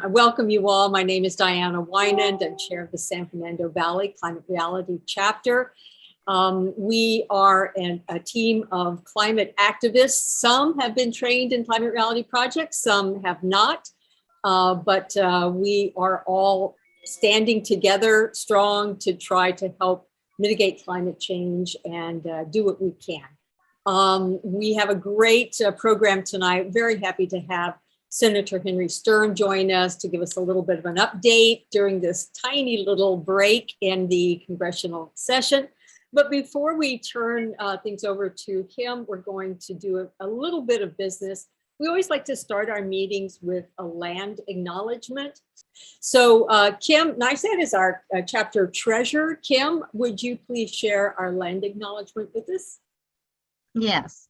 I welcome you all. My name is Diana Wynand. I'm chair of the San Fernando Valley Climate Reality Chapter. We are a team of climate activists. Some have been trained in climate reality projects, some have not, but we are all standing together strong to try to help mitigate climate change and do what we can. We have a great program tonight. Very happy to have Senator Henry Stern join us to give us a little bit of an update during this tiny little break in the congressional session. But before we turn things over to him, we're going to do a little bit of business. We always like to start our meetings with a land acknowledgement. So Kim Neistat is our chapter treasurer. Kim, would you please share our land acknowledgement with us? Yes.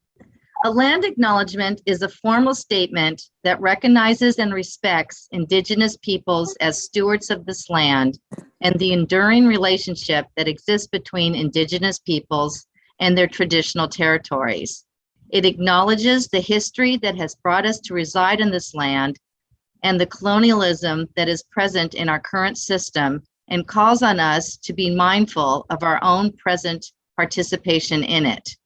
A land acknowledgement is a formal statement that recognizes and respects Indigenous peoples as stewards of this land and the enduring relationship that exists between Indigenous peoples and their traditional territories. It acknowledges the history that has brought us to reside in this land and the colonialism that is present in our current system and calls on us to be mindful of our own present participation in it.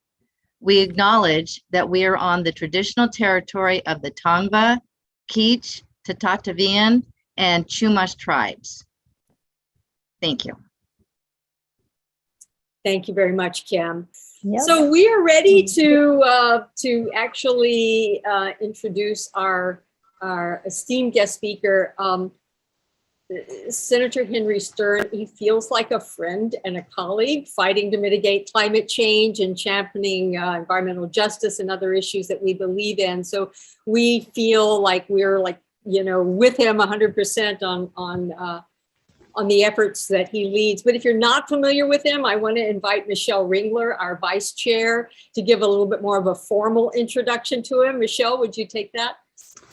We acknowledge that we are on the traditional territory of the Tongva, Kizh, Tatatavian, and Chumash tribes. Thank you. Thank you very much, Kim. Yep. So we are ready to actually introduce our esteemed guest speaker. Senator Henry Stern, he feels like a friend and a colleague fighting to mitigate climate change and championing environmental justice and other issues that we believe in. So we feel like we're with him 100% on the efforts that he leads. But if you're not familiar with him, I want to invite Michelle Ringler, our vice chair, to give a little bit more of a formal introduction to him. Michelle, would you take that?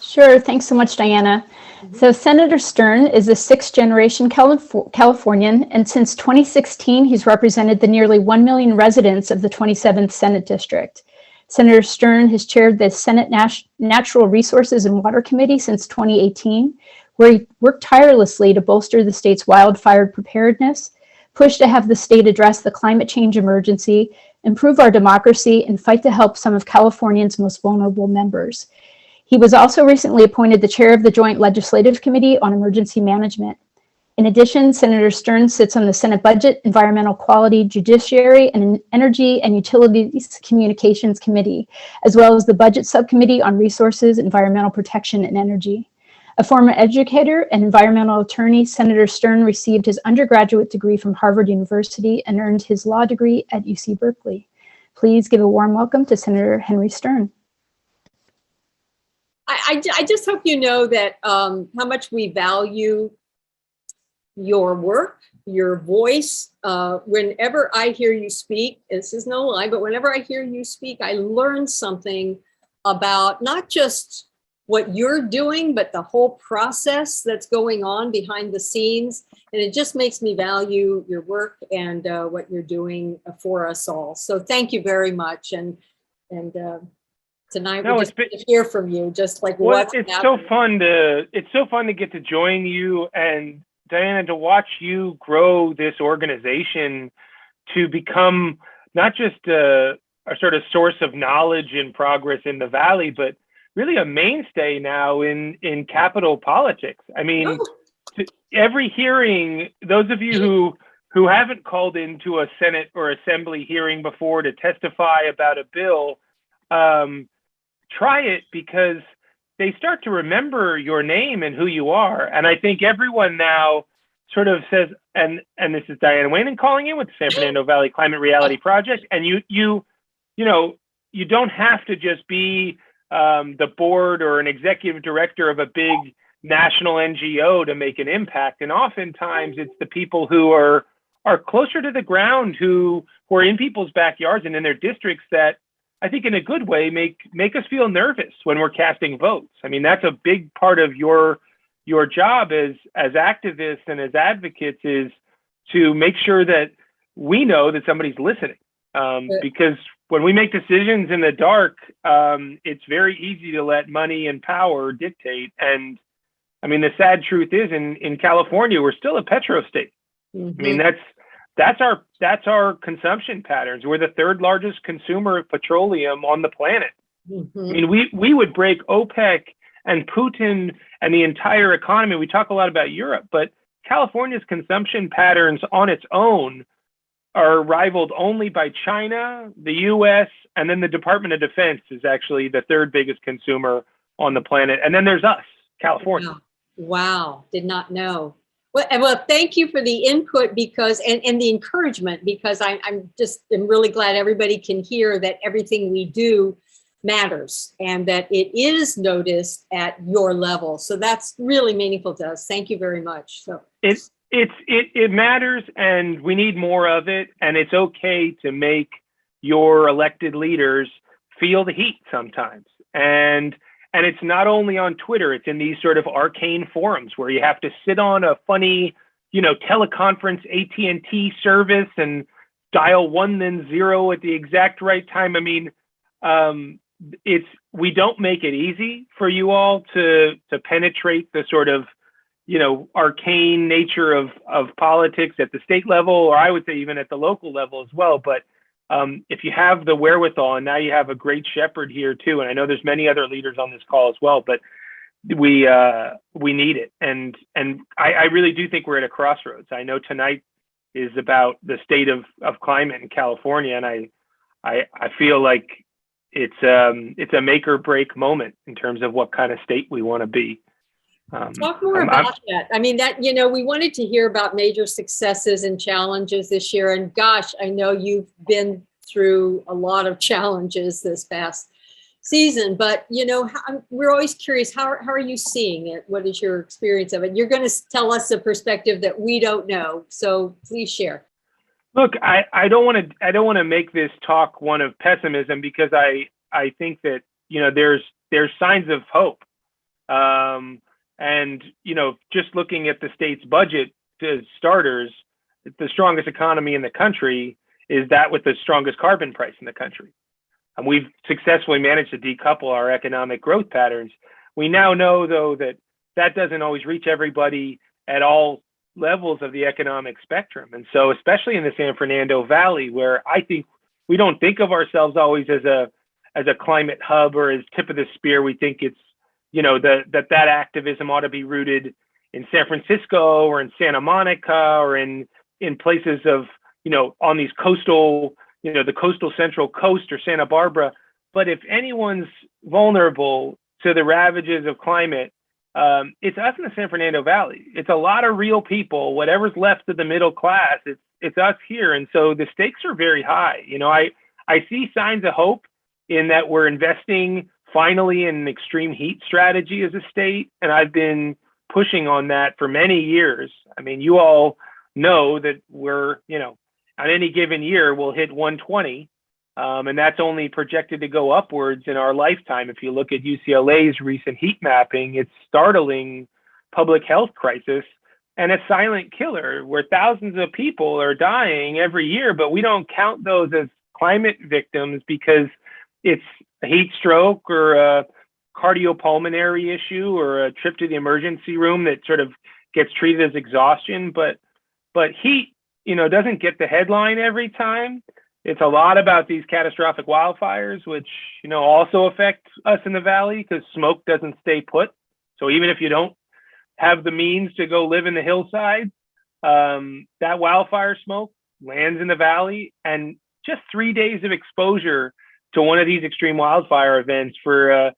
Sure. Thanks so much, Diana. So Senator Stern is a sixth-generation Californian, and since 2016, he's represented the nearly 1 million residents of the 27th Senate District. Senator Stern has chaired the Senate Natural Resources and Water Committee since 2018, where he worked tirelessly to bolster the state's wildfire preparedness, push to have the state address the climate change emergency, improve our democracy, and fight to help some of Californians' most vulnerable members. He was also recently appointed the chair of the Joint Legislative Committee on Emergency Management. In addition, Senator Stern sits on the Senate Budget, Environmental Quality, Judiciary, and Energy and Utilities Communications Committee, as well as the Budget Subcommittee on Resources, Environmental Protection, and Energy. A former educator and environmental attorney, Senator Stern received his undergraduate degree from Harvard University and earned his law degree at UC Berkeley. Please give a warm welcome to Senator Henry Stern. I just hope you know that how much we value your work, your voice. Whenever I hear you speak, this is no lie, but whenever I hear you speak, I learn something about not just what you're doing, but the whole process that's going on behind the scenes. And it just makes me value your work and what you're doing for us all. So thank you very much. And tonight we just want to hear from you, just like what's happening. It's so fun to get to join you and Diana, to watch you grow this organization to become not just a sort of source of knowledge and progress in the Valley, but really a mainstay now in Capitol politics. I mean, every hearing, those of you who haven't called into a Senate or Assembly hearing before to testify about a bill, try it, because they start to remember your name and who you are. And I think everyone now sort of says, and this is Diana Wynand calling in with the San Fernando Valley Climate Reality Project. And you don't have to just be the board or an executive director of a big national NGO to make an impact. And oftentimes it's the people who are closer to the ground, who are in people's backyards and in their districts, that I think in a good way make us feel nervous when we're casting votes. I mean, that's a big part of your job as activists and as advocates, is to make sure that we know that somebody's listening. Because when we make decisions in the dark, it's very easy to let money and power dictate. And I mean, the sad truth is in California, we're still a petro state. I mean, that's our consumption patterns. We're the third largest consumer of petroleum on the planet. I mean, we would break OPEC and Putin and the entire economy. We talk a lot about Europe, but California's consumption patterns on its own are rivaled only by China, the US, and then the Department of Defense is actually the third biggest consumer on the planet. And then there's us, California. Wow. Did not know. Well, thank you for the input because and the encouragement, because I'm really glad everybody can hear that everything we do matters and that it is noticed at your level. So that's really meaningful to us. Thank you very much. So it matters, and we need more of it. And it's okay to make your elected leaders feel the heat sometimes. And it's not only on Twitter, it's in these sort of arcane forums where you have to sit on a funny, teleconference AT&T service and dial 1 then 0 at the exact right time. I mean, we don't make it easy for you all to penetrate the sort of, arcane nature of politics at the state level, or I would say even at the local level as well. But if you have the wherewithal, and now you have a great shepherd here too, and I know there's many other leaders on this call as well, but we need it. And I really do think we're at a crossroads. I know tonight is about the state of climate in California, and I feel like it's a make or break moment in terms of what kind of state we want to be. Talk more about that. I mean, we wanted to hear about major successes and challenges this year. And gosh, I know you've been through a lot of challenges this past season, but we're always curious, how are you seeing it? What is your experience of it? You're going to tell us a perspective that we don't know. So please share. Look, I don't want to make this talk one of pessimism, because I think that, there's signs of hope. And, just looking at the state's budget to starters, the strongest economy in the country is that with the strongest carbon price in the country. And we've successfully managed to decouple our economic growth patterns. We now know, though, that doesn't always reach everybody at all levels of the economic spectrum. And so, especially in the San Fernando Valley, where I think we don't think of ourselves always as a climate hub or as tip of the spear. We think it's, that activism ought to be rooted in San Francisco or in Santa Monica or in places of, on these coastal, the coastal Central Coast or Santa Barbara. But if anyone's vulnerable to the ravages of climate, it's us in the San Fernando Valley. It's a lot of real people, whatever's left of the middle class, it's us here. And so the stakes are very high. I see signs of hope in that we're investing finally in an extreme heat strategy as a state. And I've been pushing on that for many years. I mean, you all know that we're, on any given year, we'll hit 120. And that's only projected to go upwards in our lifetime. If you look at UCLA's recent heat mapping, it's startling public health crisis and a silent killer where thousands of people are dying every year, but we don't count those as climate victims because it's a heat stroke or a cardiopulmonary issue or a trip to the emergency room that sort of gets treated as exhaustion. But heat, doesn't get the headline every time. It's a lot about these catastrophic wildfires, which, also affect us in the valley because smoke doesn't stay put. So even if you don't have the means to go live in the hillside, that wildfire smoke lands in the valley, and just 3 days of exposure to one of these extreme wildfire events for a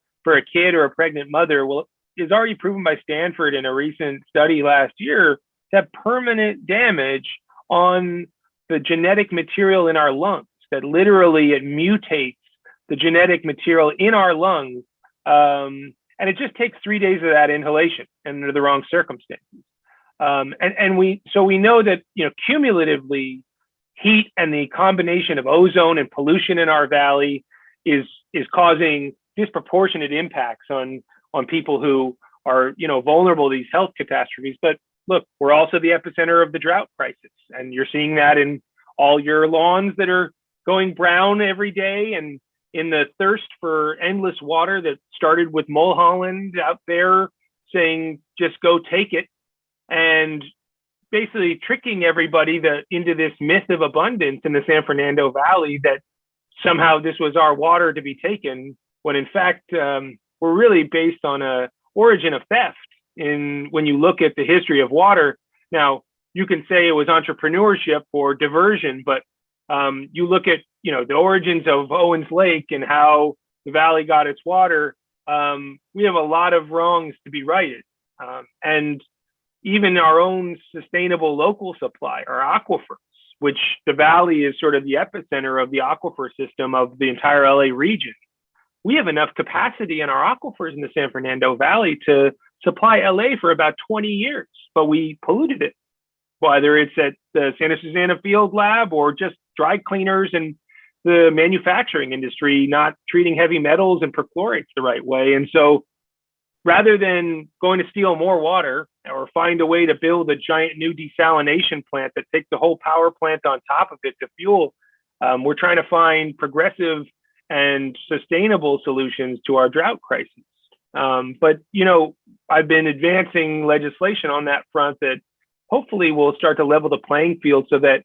kid or a pregnant mother is already proven by Stanford in a recent study last year to have permanent damage on the genetic material in our lungs, that literally it mutates the genetic material in our lungs. And it just takes 3 days of that inhalation under the wrong circumstances. And we know that, cumulatively, heat and the combination of ozone and pollution in our valley is causing disproportionate impacts on people who are, vulnerable to these health catastrophes. But look, we're also the epicenter of the drought crisis. And you're seeing that in all your lawns that are going brown every day, and in the thirst for endless water that started with Mulholland out there saying, just go take it, and basically tricking everybody into this myth of abundance in the San Fernando Valley that somehow this was our water to be taken, when in fact we're really based on a origin of theft. When you look at the history of water, now you can say it was entrepreneurship or diversion, but you look at the origins of Owens Lake and how the valley got its water. We have a lot of wrongs to be righted, and even our own sustainable local supply, our aquifers, which the valley is sort of the epicenter of the aquifer system of the entire LA region. We have enough capacity in our aquifers in the San Fernando Valley to supply LA for about 20 years, but we polluted it, whether it's at the Santa Susana Field Lab or just dry cleaners and the manufacturing industry not treating heavy metals and perchlorates the right way. And so rather than going to steal more water or find a way to build a giant new desalination plant that takes the whole power plant on top of it to fuel, we're trying to find progressive and sustainable solutions to our drought crisis. But I've been advancing legislation on that front that hopefully will start to level the playing field so that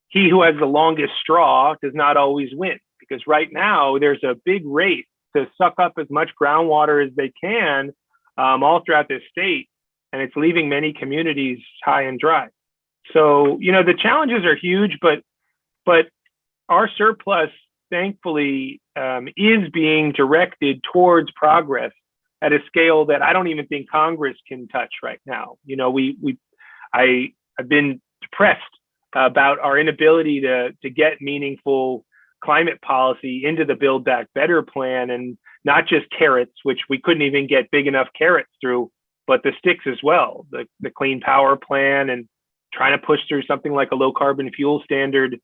he who has the longest straw does not always win. Because right now there's a big race to suck up as much groundwater as they can all throughout this state, and it's leaving many communities high and dry. So the challenges are huge, but our surplus, thankfully, is being directed towards progress at a scale that I don't even think Congress can touch right now. I've been depressed about our inability to get meaningful climate policy into the Build Back Better plan, and not just carrots, which we couldn't even get big enough carrots through, but the sticks as well, the Clean Power Plan, and trying to push through something like a low carbon fuel standard.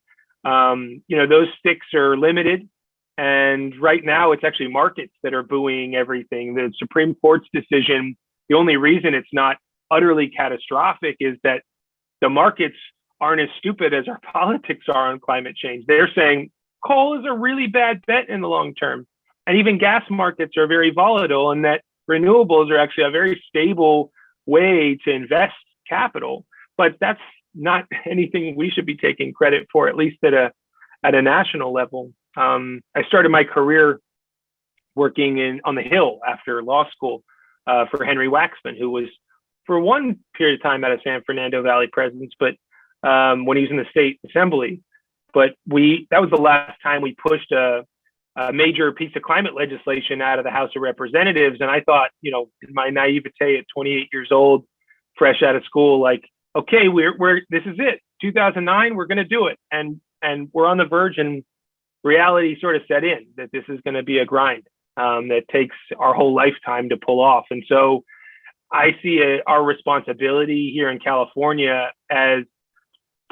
Those sticks are limited. And right now it's actually markets that are buoying everything. The Supreme Court's decision, the only reason it's not utterly catastrophic is that the markets aren't as stupid as our politics are on climate change. They're saying coal is a really bad bet in the long term. And even gas markets are very volatile, and that renewables are actually a very stable way to invest capital. But that's not anything we should be taking credit for, at least at a national level. I started my career working on the Hill after law school for Henry Waxman, who was for one period of time at a San Fernando Valley presence, but when he was in the state assembly. But that was the last time we pushed a major piece of climate legislation out of the House of Representatives. And I thought, in my naivete at 28 years old, fresh out of school, like, okay, this is it. 2009, we're going to do it. And we're on the verge, and reality sort of set in that this is going to be a grind that takes our whole lifetime to pull off. And so I see our responsibility here in California as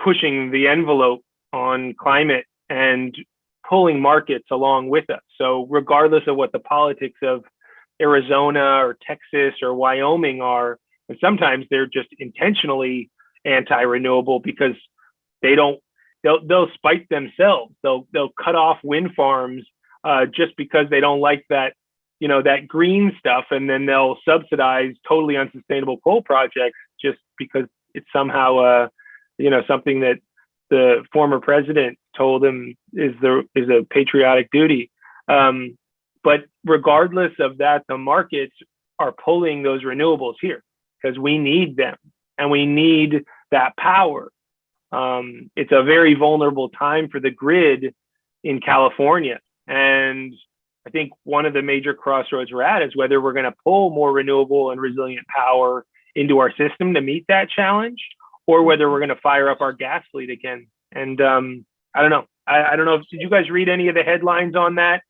pushing the envelope on climate and pulling markets along with us. So regardless of what the politics of Arizona or Texas or Wyoming are, and sometimes they're just intentionally anti-renewable because they'll spite themselves. They'll cut off wind farms just because they don't like that green stuff, and then they'll subsidize totally unsustainable coal projects just because it's somehow something that the former president told him is a patriotic duty. But regardless of that, the markets are pulling those renewables here because we need them and we need that power. It's a very vulnerable time for the grid in California. And I think one of the major crossroads we're at is whether we're going to pull more renewable and resilient power into our system to meet that challenge, or whether we're going to fire up our gas fleet again. And I don't know. I don't know. Did you guys read any of the headlines on that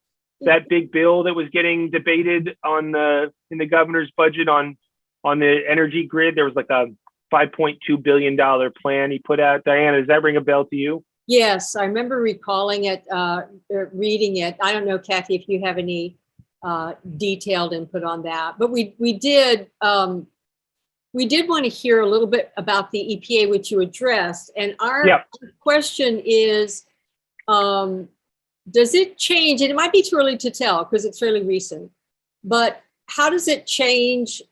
big bill that was getting debated in the governor's budget on the energy grid? There was like a $5.2 billion plan he put out. Diana, does that ring a bell to you? Yes, I remember recalling it, reading it. I don't know, Kathy, if you have any detailed input on that, but we did want to hear a little bit about the EPA, which you addressed. And our question is, does it change? And it might be too early to tell because it's fairly recent, but how does it change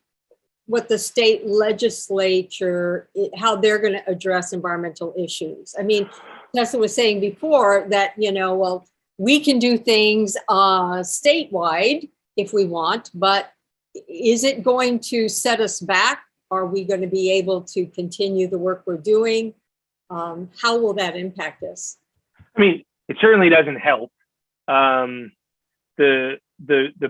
what the state legislature, how they're going to address environmental issues. I mean, Tessa was saying before that, well, we can do things statewide if we want, but is it going to set us back? Are we going to be able to continue the work we're doing? How will that impact us? I mean, it certainly doesn't help. The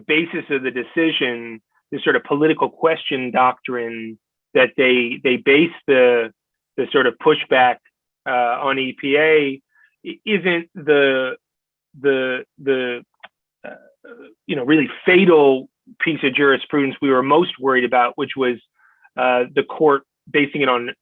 basis of the decision, the sort of political question doctrine that they base the sort of pushback on EPA isn't the really fatal piece of jurisprudence we were most worried about, which was the court basing it on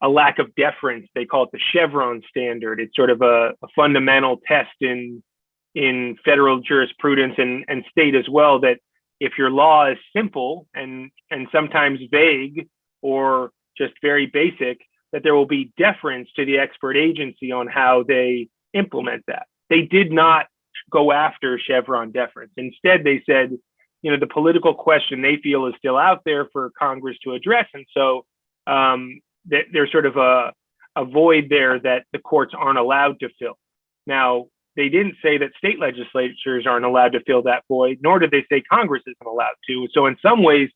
a lack of deference. They call it the Chevron standard. It's sort of a fundamental test in federal jurisprudence and state as well, that if your law is simple and sometimes vague or just very basic, that there will be deference to the expert agency on how they implement that. They did not go after Chevron deference. Instead, they said, the political question they feel is still out there for Congress to address. And so there's sort of a void there that the courts aren't allowed to fill. Now, they didn't say that state legislatures aren't allowed to fill that void, nor did they say Congress isn't allowed to. So in some ways,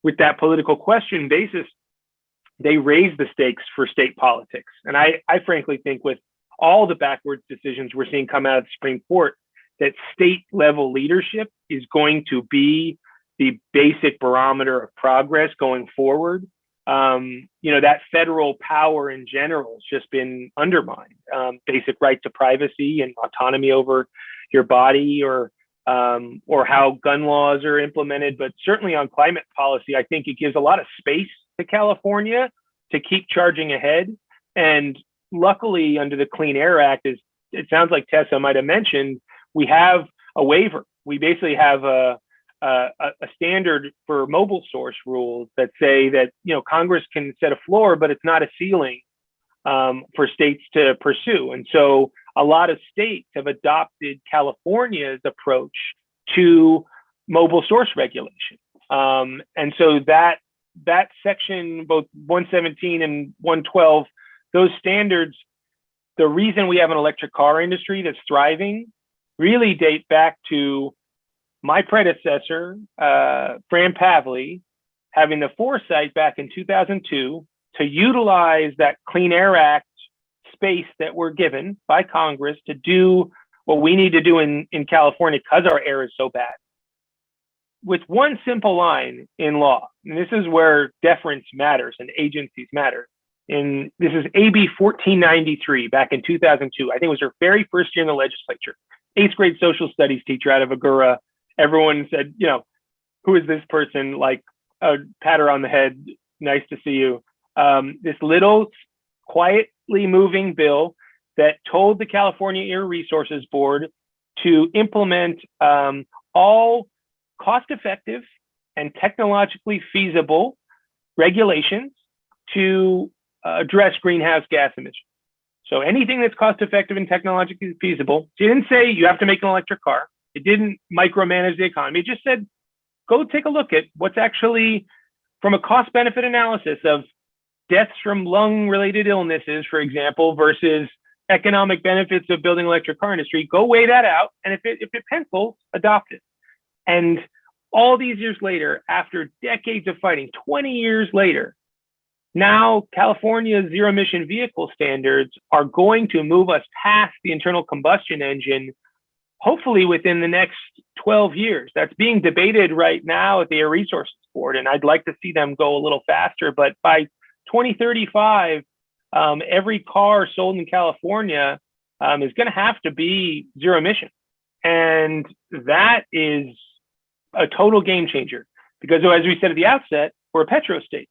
with that political question basis, they raised the stakes for state politics. And I frankly think with all the backwards decisions we're seeing come out of the Supreme Court, that state level leadership is going to be the basic barometer of progress going forward. That federal power in general has just been undermined. Basic right to privacy and autonomy over your body, or how gun laws are implemented. But certainly on climate policy, I think it gives a lot of space to California to keep charging ahead. And luckily, under the Clean Air Act, as it sounds like Tessa might have mentioned, we have a waiver. We basically have a standard for mobile source rules that say that Congress can set a floor, but it's not a ceiling for states to pursue. And so a lot of states have adopted California's approach to mobile source regulation. And so that section, both 117 and 112, those standards, the reason we have an electric car industry that's thriving really date back to my predecessor, Fran Pavley, having the foresight back in 2002 to utilize that Clean Air Act space that we're given by Congress to do what we need to do in California because our air is so bad. With one simple line in law, and this is where deference matters and agencies matter. And this is AB 1493 back in 2002. I think it was her very first year in the legislature. 8th grade social studies teacher out of Agoura. Everyone said, who is this person? Like, pat her on the head. Nice to see you. This little quietly moving bill that told the California Air Resources Board to implement all cost-effective and technologically feasible regulations to address greenhouse gas emissions. So anything that's cost-effective and technologically feasible. It didn't say you have to make an electric car. It didn't micromanage the economy. It just said, go take a look at what's actually, from a cost-benefit analysis of deaths from lung-related illnesses, for example, versus economic benefits of building an electric car industry. Go weigh that out, and if it pencils, adopt it. And all these years later, after decades of fighting, 20 years later, now California's zero-emission vehicle standards are going to move us past the internal combustion engine, hopefully within the next 12 years. That's being debated right now at the Air Resources Board, and I'd like to see them go a little faster. But by 2035, every car sold in California is going to have to be zero emission. And that is a total game changer because, as we said at the outset, we're a petro state.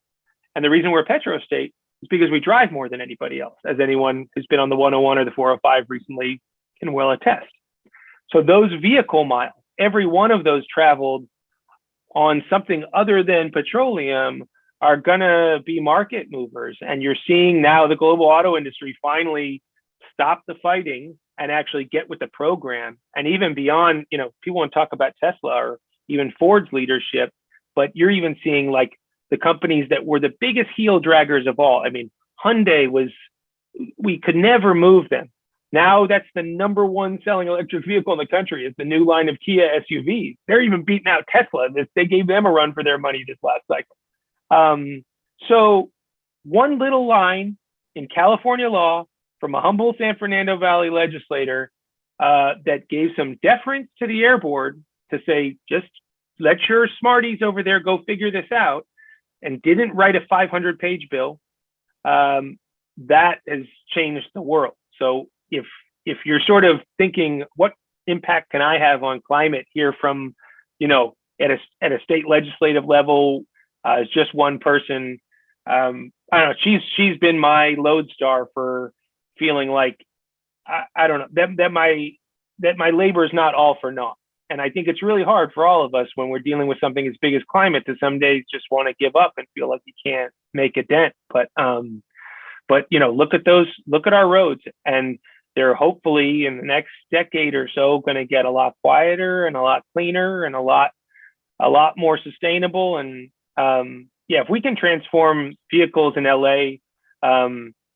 And the reason we're a petro state is because we drive more than anybody else, as anyone who's been on the 101 or the 405 recently can well attest. So those vehicle miles, every one of those traveled on something other than petroleum, are going to be market movers. And you're seeing now the global auto industry finally stop the fighting and actually get with the program. And even beyond, people want to talk about Tesla or even Ford's leadership, but you're even seeing like the companies that were the biggest heel draggers of all. I mean, Hyundai we could never move them. Now that's the number one selling electric vehicle in the country. It's the new line of Kia SUVs. They're even beating out Tesla. They gave them a run for their money this last cycle. So one little line in California law from a humble San Fernando Valley legislator that gave some deference to the air board to say, just let your smarties over there go figure this out, and didn't write a 500-page bill, that has changed the world. So if you're sort of thinking, what impact can I have on climate here from, at a state legislative level, as just one person, I don't know. She's been my lodestar for feeling like I don't know that my labor is not all for naught. And I think it's really hard for all of us when we're dealing with something as big as climate to some days just want to give up and feel like you can't make a dent. But look at our roads, and they're hopefully in the next decade or so going to get a lot quieter and a lot cleaner and a lot more sustainable. And if we can transform vehicles in LA,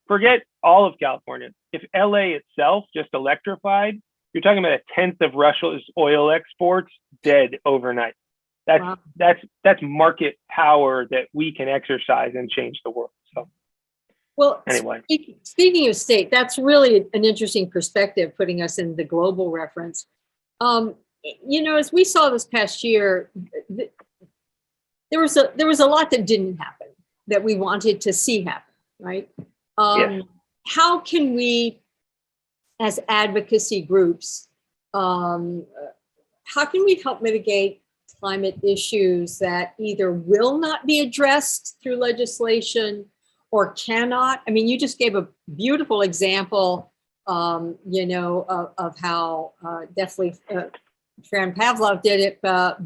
forget all of California. If LA itself just electrified, you're talking about 1/10 of Russia's oil exports dead overnight. That's market power that we can exercise and change the world. So, well, anyway, speaking of state, that's really an interesting perspective, putting us in the global reference. As we saw this past year, there was a lot that didn't happen that we wanted to see happen, right? Yes. How can we, as advocacy groups, how can we help mitigate climate issues that either will not be addressed through legislation or cannot? I mean, you just gave a beautiful example, of how definitely Fran Pavlov did it, but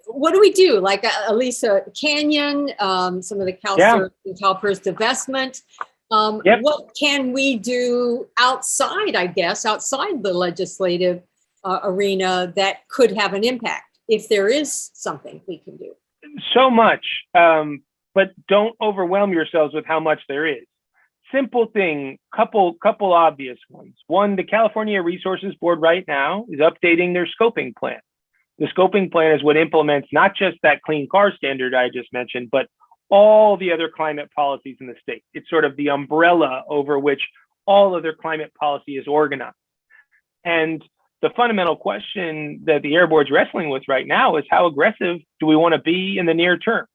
what do we do? Like Elisa Canyon, some of the CalSTRS and CalPERS divestment. What can we do outside the legislative arena that could have an impact, if there is something we can do? So much, but don't overwhelm yourselves with how much there is. Simple thing, couple obvious ones. One, the California Resources Board right now is updating their scoping plan. The scoping plan is what implements not just that clean car standard I just mentioned, but all the other climate policies in the state. It's sort of the umbrella over which all other climate policy is organized. And the fundamental question that the Air Board's wrestling with right now is, how aggressive do we want to be in the near term?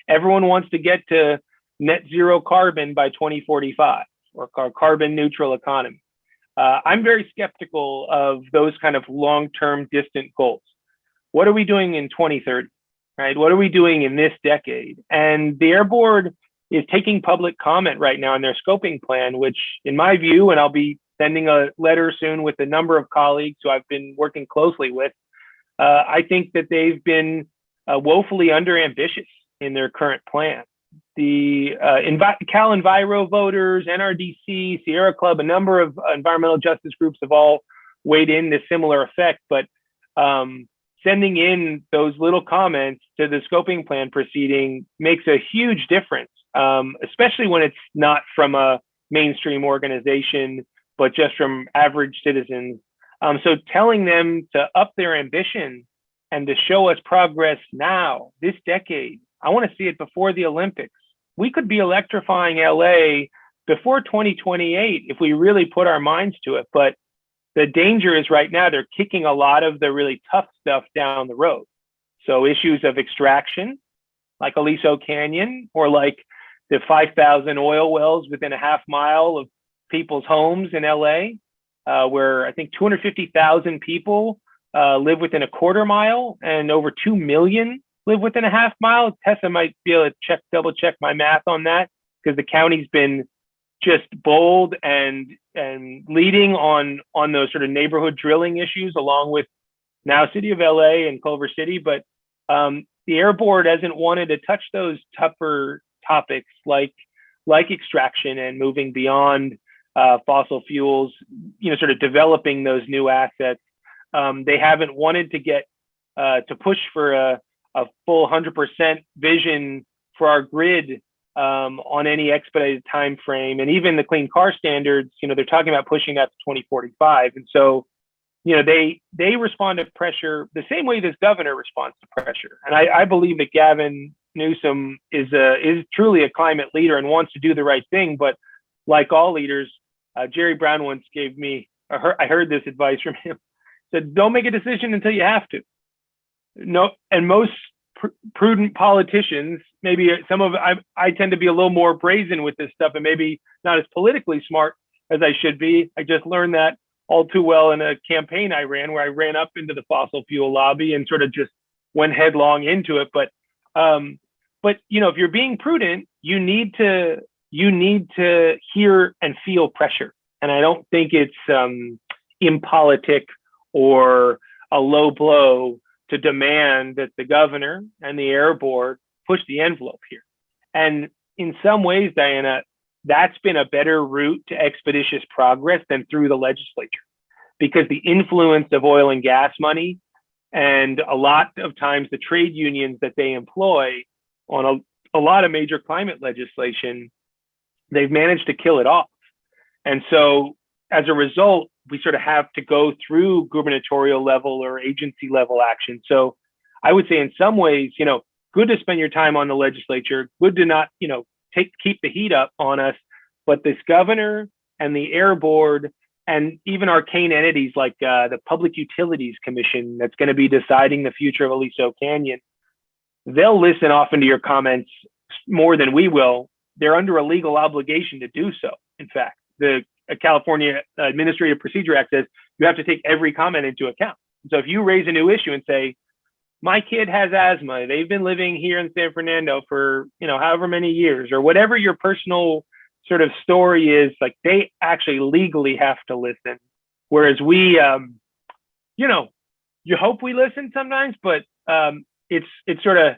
Everyone wants to get to net zero carbon by 2045 or carbon neutral economy. I'm very skeptical of those kind of long-term distant goals. What are we doing in 2030, right? What are we doing in this decade? And the Air Board is taking public comment right now on their scoping plan, which in my view, and I'll be sending a letter soon with a number of colleagues who I've been working closely with, I think that they've been woefully underambitious in their current plan. The Cal Enviro voters, NRDC, Sierra Club, a number of environmental justice groups have all weighed in to similar effect, but sending in those little comments to the scoping plan proceeding makes a huge difference, especially when it's not from a mainstream organization, but just from average citizens. So telling them to up their ambition and to show us progress now, this decade. I want to see it before the Olympics. We could be electrifying LA before 2028 if we really put our minds to it. But the danger is right now they're kicking a lot of the really tough stuff down the road. So issues of extraction, like Aliso Canyon, or like the 5,000 oil wells within a half mile of people's homes in LA, where I think 250,000 people live within a quarter mile and over 2 million live within a half mile. Tessa might be able to double check my math on that, because the county's been just bold and leading on those sort of neighborhood drilling issues, along with now City of LA and Culver City. But the Air Board hasn't wanted to touch those tougher topics like extraction and moving beyond fossil fuels, sort of developing those new assets. They haven't wanted to get to push for a full 100% vision for our grid on any expedited time frame. And even the clean car standards, they're talking about pushing that to 2045. And so, they respond to pressure the same way this governor responds to pressure. And I believe that Gavin Newsom is truly a climate leader and wants to do the right thing. But like all leaders, Jerry Brown once gave me, I heard this advice from him, said, don't make a decision until you have to. No, and most prudent politicians, maybe I tend to be a little more brazen with this stuff and maybe not as politically smart as I should be. I just learned that all too well in a campaign I ran, where I ran up into the fossil fuel lobby and sort of just went headlong into it. But if you're being prudent, you need to hear and feel pressure. And I don't think it's impolitic or a low blow to demand that the governor and the air board push the envelope here. And in some ways, Diana, that's been a better route to expeditious progress than through the legislature, because the influence of oil and gas money and a lot of times the trade unions that they employ on a lot of major climate legislation, they've managed to kill it off. And so as a result, we sort of have to go through gubernatorial level or agency level action. So I would say in some ways, good to spend your time on the legislature, good to not, keep the heat up on us, but this governor and the air board and even arcane entities like the Public Utilities Commission that's going to be deciding the future of Aliso Canyon, they'll listen often to your comments more than we will. They're under a legal obligation to do so. In fact, the California Administrative Procedure Act says you have to take every comment into account. So if you raise a new issue and say, my kid has asthma, they've been living here in San Fernando for, however many years, or whatever your personal sort of story is, like, they actually legally have to listen. Whereas we, you hope we listen sometimes, but it's sort of,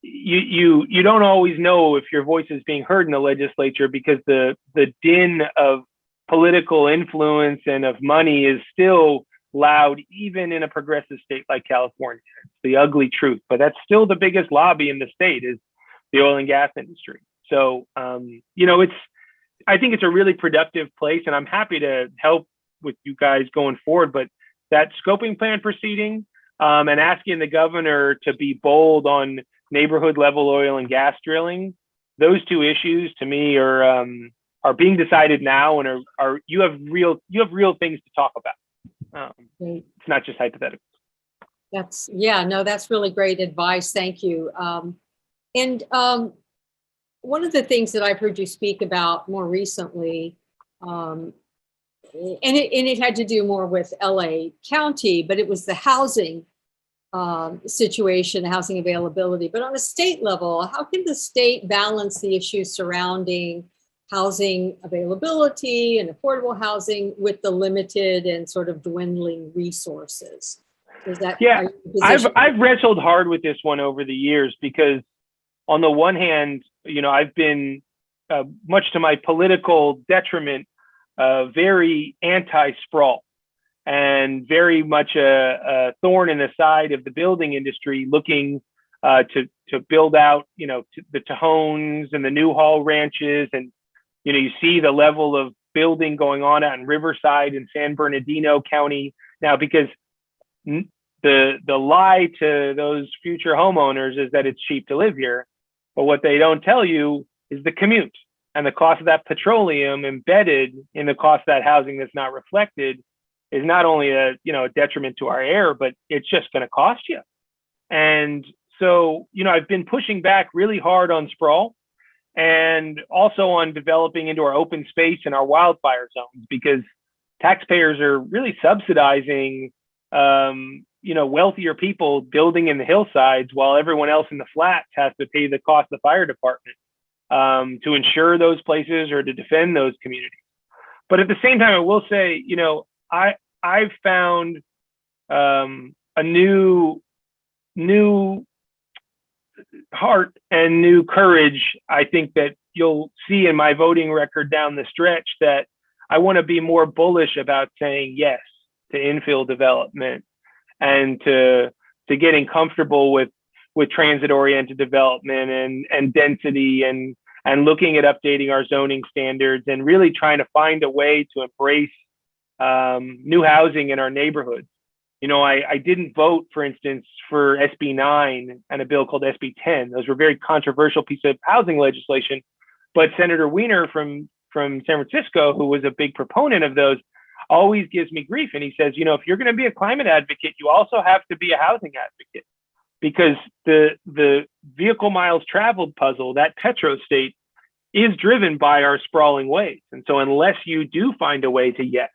you don't always know if your voice is being heard in the legislature, because the din of political influence and of money is still loud, even in a progressive state like California. It's the ugly truth, but that's still the biggest lobby in the state, is the oil and gas industry. So, I think it's a really productive place, and I'm happy to help with you guys going forward. But that scoping plan proceeding and asking the governor to be bold on neighborhood level oil and gas drilling, those two issues to me are being decided now, and you have real things to talk about. It's not just hypothetical. That's really great advice. Thank you. And one of the things that I've heard you speak about more recently, and it had to do more with LA County, but it was the housing situation, housing availability. But on a state level, how can the state balance the issues surrounding housing availability and affordable housing with the limited and sort of dwindling resources? I've wrestled hard with this one over the years, because on the one hand, I've been much to my political detriment, very anti-sprawl and very much a thorn in the side of the building industry, looking to build out, the Tejones and the Newhall ranches. And, you see the level of building going on out in Riverside and San Bernardino County now, because the lie to those future homeowners is that it's cheap to live here. But what they don't tell you is the commute and the cost of that petroleum embedded in the cost of that housing that's not reflected is not only a detriment to our air, but it's just going to cost you. And so, I've been pushing back really hard on sprawl, and also on developing into our open space and our wildfire zones, because taxpayers are really subsidizing, wealthier people building in the hillsides, while everyone else in the flats has to pay the cost of the fire department to insure those places or to defend those communities. But at the same time, I will say, I've found a new heart and new courage. I think that you'll see in my voting record down the stretch that I want to be more bullish about saying yes to infill development and to getting comfortable with with transit-oriented development and density and looking at updating our zoning standards and really trying to find a way to embrace new housing in our neighborhoods. You know, I didn't vote, for instance, for SB 9 and a bill called SB 10. Those were very controversial pieces of housing legislation. But Senator Weiner from San Francisco, who was a big proponent of those, always gives me grief. And he says, you know, if you're going to be a climate advocate, you also have to be a housing advocate, because the vehicle miles traveled puzzle, that petro state, is driven by our sprawling ways. And so unless you do find a way to yes,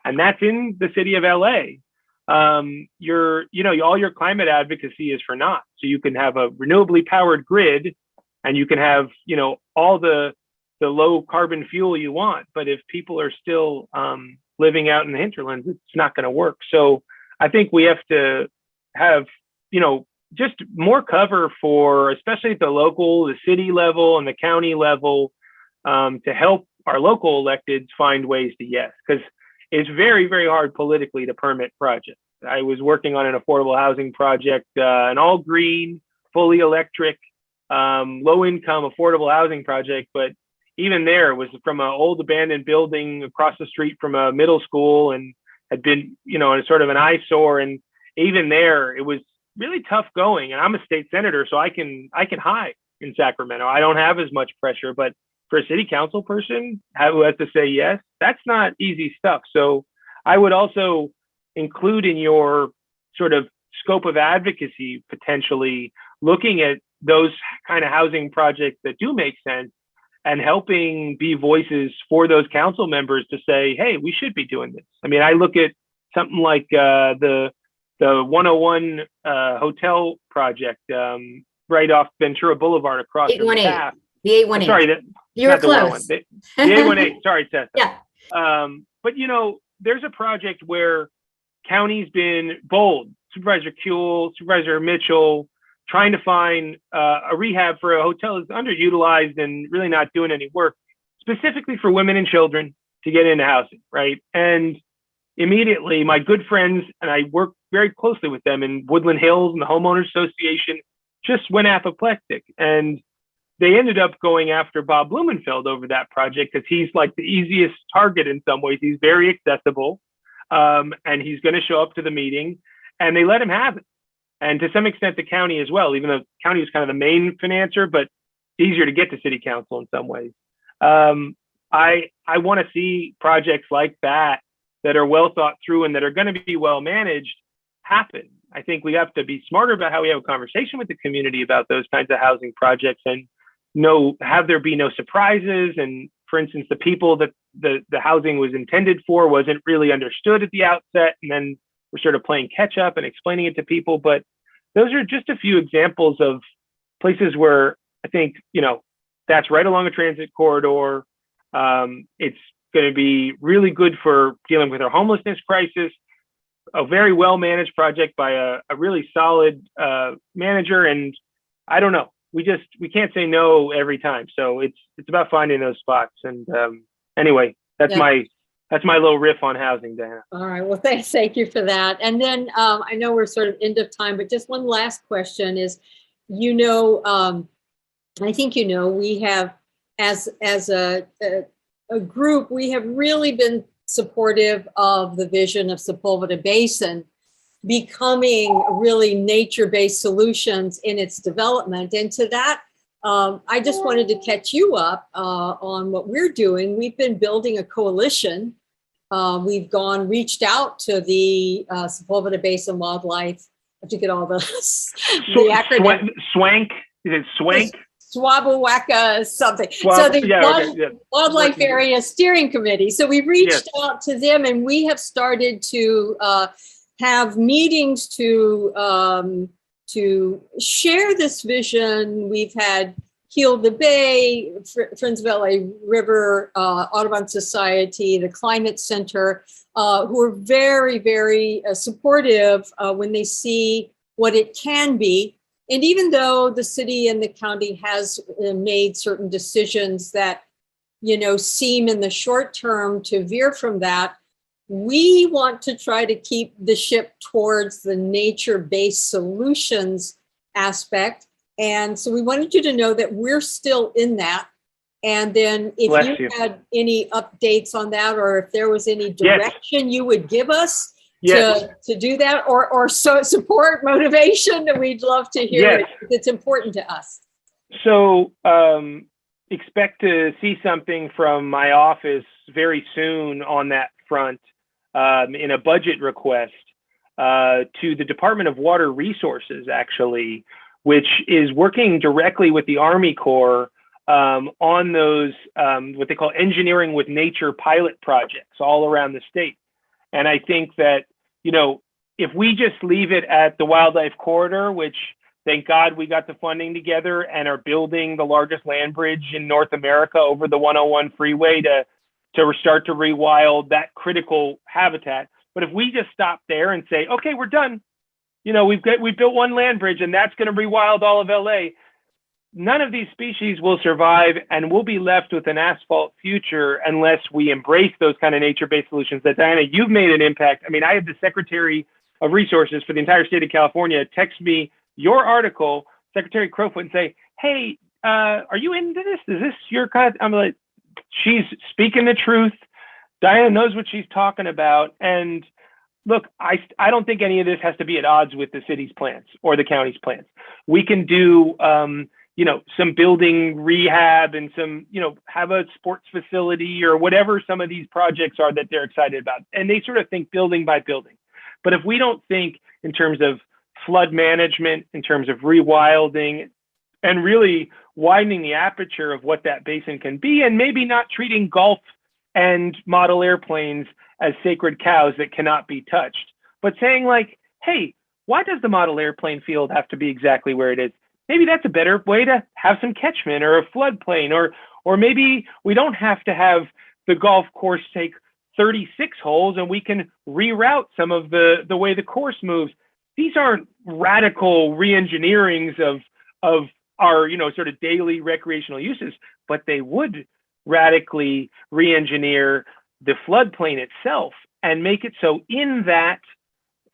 and that's in the city of LA, all your climate advocacy is for naught. So you can have a renewably powered grid and you can have, you know, all the low carbon fuel you want. But if people are still living out in the hinterlands, it's not going to work. So I think we have to have, you know, just more cover for, especially at the local, the city level and the county level, to help our local electeds find ways to yes, because it's very, very hard politically to permit projects. I was working on an affordable housing project, an all green, fully electric, low income affordable housing project. But even there, it was from an old abandoned building across the street from a middle school and had been, you know, sort of an eyesore. And even there, it was really tough going. And I'm a state senator, so I can hide in Sacramento. I don't have as much pressure, but for a city council person who has to say yes, that's not easy stuff. So I would also include in your sort of scope of advocacy, potentially looking at those kind of housing projects that do make sense and helping be voices for those council members to say, hey, we should be doing this. I mean, I look at something like the 101 hotel project right off Ventura Boulevard across from the path. The 818. Sorry, you were close. The 818. Sorry, Seth. Yeah. But you know, there's a project where county's been bold. Supervisor Kuehl, Supervisor Mitchell, trying to find a rehab for a hotel that's underutilized and really not doing any work, specifically for women and children to get into housing, right? And immediately, my good friends, and I work very closely with them in Woodland Hills and the Homeowners Association, just went apoplectic. And they ended up going after Bob Blumenfeld over that project because he's like the easiest target in some ways. He's very accessible, and he's going to show up to the meeting, and they let him have it. And to some extent, the county as well, even though the county is kind of the main financer, but easier to get to city council in some ways. I want to see projects like that are well thought through and that are going to be well managed happen. I think we have to be smarter about how we have a conversation with the community about those kinds of housing projects and have there be no surprises. And for instance, the people that the housing was intended for wasn't really understood at the outset. And then we're sort of playing catch up and explaining it to people. But those are just a few examples of places where I think, you know, that's right along a transit corridor. It's going to be really good for dealing with our homelessness crisis, a very well managed project by a really solid manager. And I don't know, we can't say no every time. So it's about finding those spots. And anyway, that's my little riff on housing, Diana. All right. Well, thank you for that. And then I know we're sort of end of time, but just one last question is, you know, I think, you know, we have as a group, we have really been supportive of the vision of Sepulveda Basin becoming really nature-based solutions in its development. And to that, I just wanted to catch you up on what we're doing. We've been building a coalition. We've reached out to the Sepulveda Basin Wildlife. I have to get all the acronym. SWANK. Is it SWANK? Swabawaka something. So the Wildlife Area Steering Committee. So we reached out to them, and we have started to have meetings to share this vision. We've had Heal the Bay, Friends of LA River, Audubon Society, the Climate Center, who are very, very supportive when they see what it can be. And even though the city and the county has made certain decisions that, you know, seem in the short term to veer from that, we want to try to keep the ship towards the nature-based solutions aspect. And so we wanted you to know that we're still in that. And then if Bless you. had any updates on that, or if there was any Yes. direction you would give us Yes. to do that, or so support, motivation, that we'd love to hear Yes. it. It's important to us. So expect to see something from my office very soon on that front, in a budget request to the Department of Water Resources, actually, which is working directly with the Army Corps on those what they call engineering with nature pilot projects all around the state. And I think that, if we just leave it at the wildlife corridor, which thank God we got the funding together and are building the largest land bridge in North America over the 101 freeway to start to rewild that critical habitat. But if we just stop there and say, okay, we're done, we built one land bridge and that's going to rewild all of LA. None of these species will survive, and we'll be left with an asphalt future unless we embrace those kind of nature-based solutions that, Diana, you've made an impact. I mean, I had the Secretary of Resources for the entire state of California text me your article, Secretary Crowfoot, and say, hey, are you into this? Is this your kind of, I'm like, she's speaking the truth. Diana knows what she's talking about. And look, I don't think any of this has to be at odds with the city's plans or the county's plans. We can do, some building rehab and some, have a sports facility or whatever some of these projects are that they're excited about. And they sort of think building by building. But if we don't think in terms of flood management, in terms of rewilding, and really widening the aperture of what that basin can be, and maybe not treating golf and model airplanes as sacred cows that cannot be touched, but saying like, hey, why does the model airplane field have to be exactly where it is? Maybe that's a better way to have some catchment or a floodplain, or maybe we don't have to have the golf course take 36 holes and we can reroute some of the way the course moves. These aren't radical re-engineerings of our, sort of daily recreational uses, but they would radically re-engineer the floodplain itself and make it so in that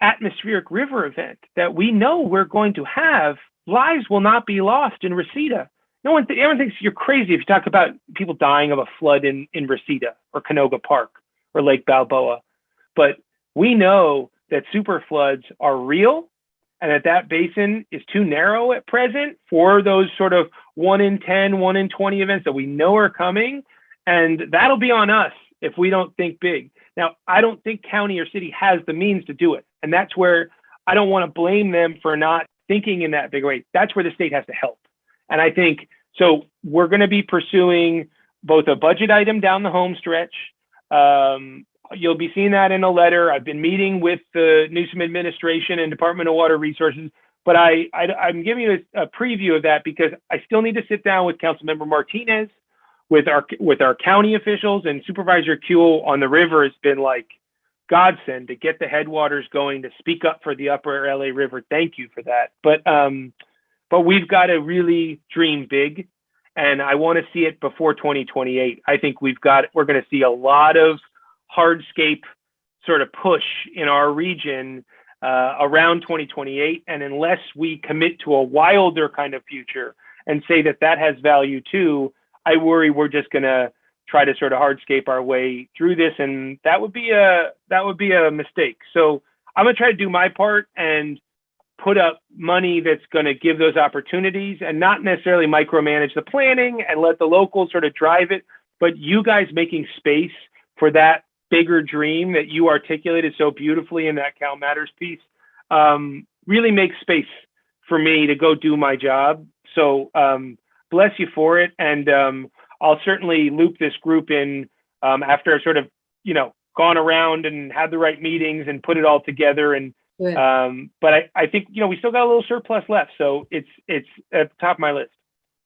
atmospheric river event that we know we're going to have, lives will not be lost in Reseda. Everyone thinks you're crazy if you talk about people dying of a flood in Reseda or Canoga Park or Lake Balboa. But we know that super floods are real and that basin is too narrow at present for those sort of 1 in 10, 1 in 20 events that we know are coming. And that'll be on us if we don't think big. Now, I don't think county or city has the means to do it. And that's where I don't want to blame them for not thinking in that big way. That's where the state has to help. And I think, so we're going to be pursuing both a budget item down the home stretch. You'll be seeing that in a letter. I've been meeting with the Newsom administration and Department of Water Resources, but I'm giving you a preview of that because I still need to sit down with Councilmember Martinez, with our county officials, and Supervisor Kuehl on the river has been like godsend to get the headwaters going, to speak up for the upper LA River. Thank you for that. But we've got to really dream big, and I want to see it before 2028. I think we're going to see a lot of hardscape sort of push in our region around 2028. And unless we commit to a wilder kind of future and say that has value too, I worry we're just going to try to sort of hardscape our way through this. And that would be a mistake. So I'm going to try to do my part and put up money that's going to give those opportunities and not necessarily micromanage the planning and let the locals sort of drive it, but you guys making space for that bigger dream that you articulated so beautifully in that Cal Matters piece really makes space for me to go do my job. So bless you for it. And I'll certainly loop this group in after I've sort of, gone around and had the right meetings and put it all together. And but I think, we still got a little surplus left. So it's at the top of my list.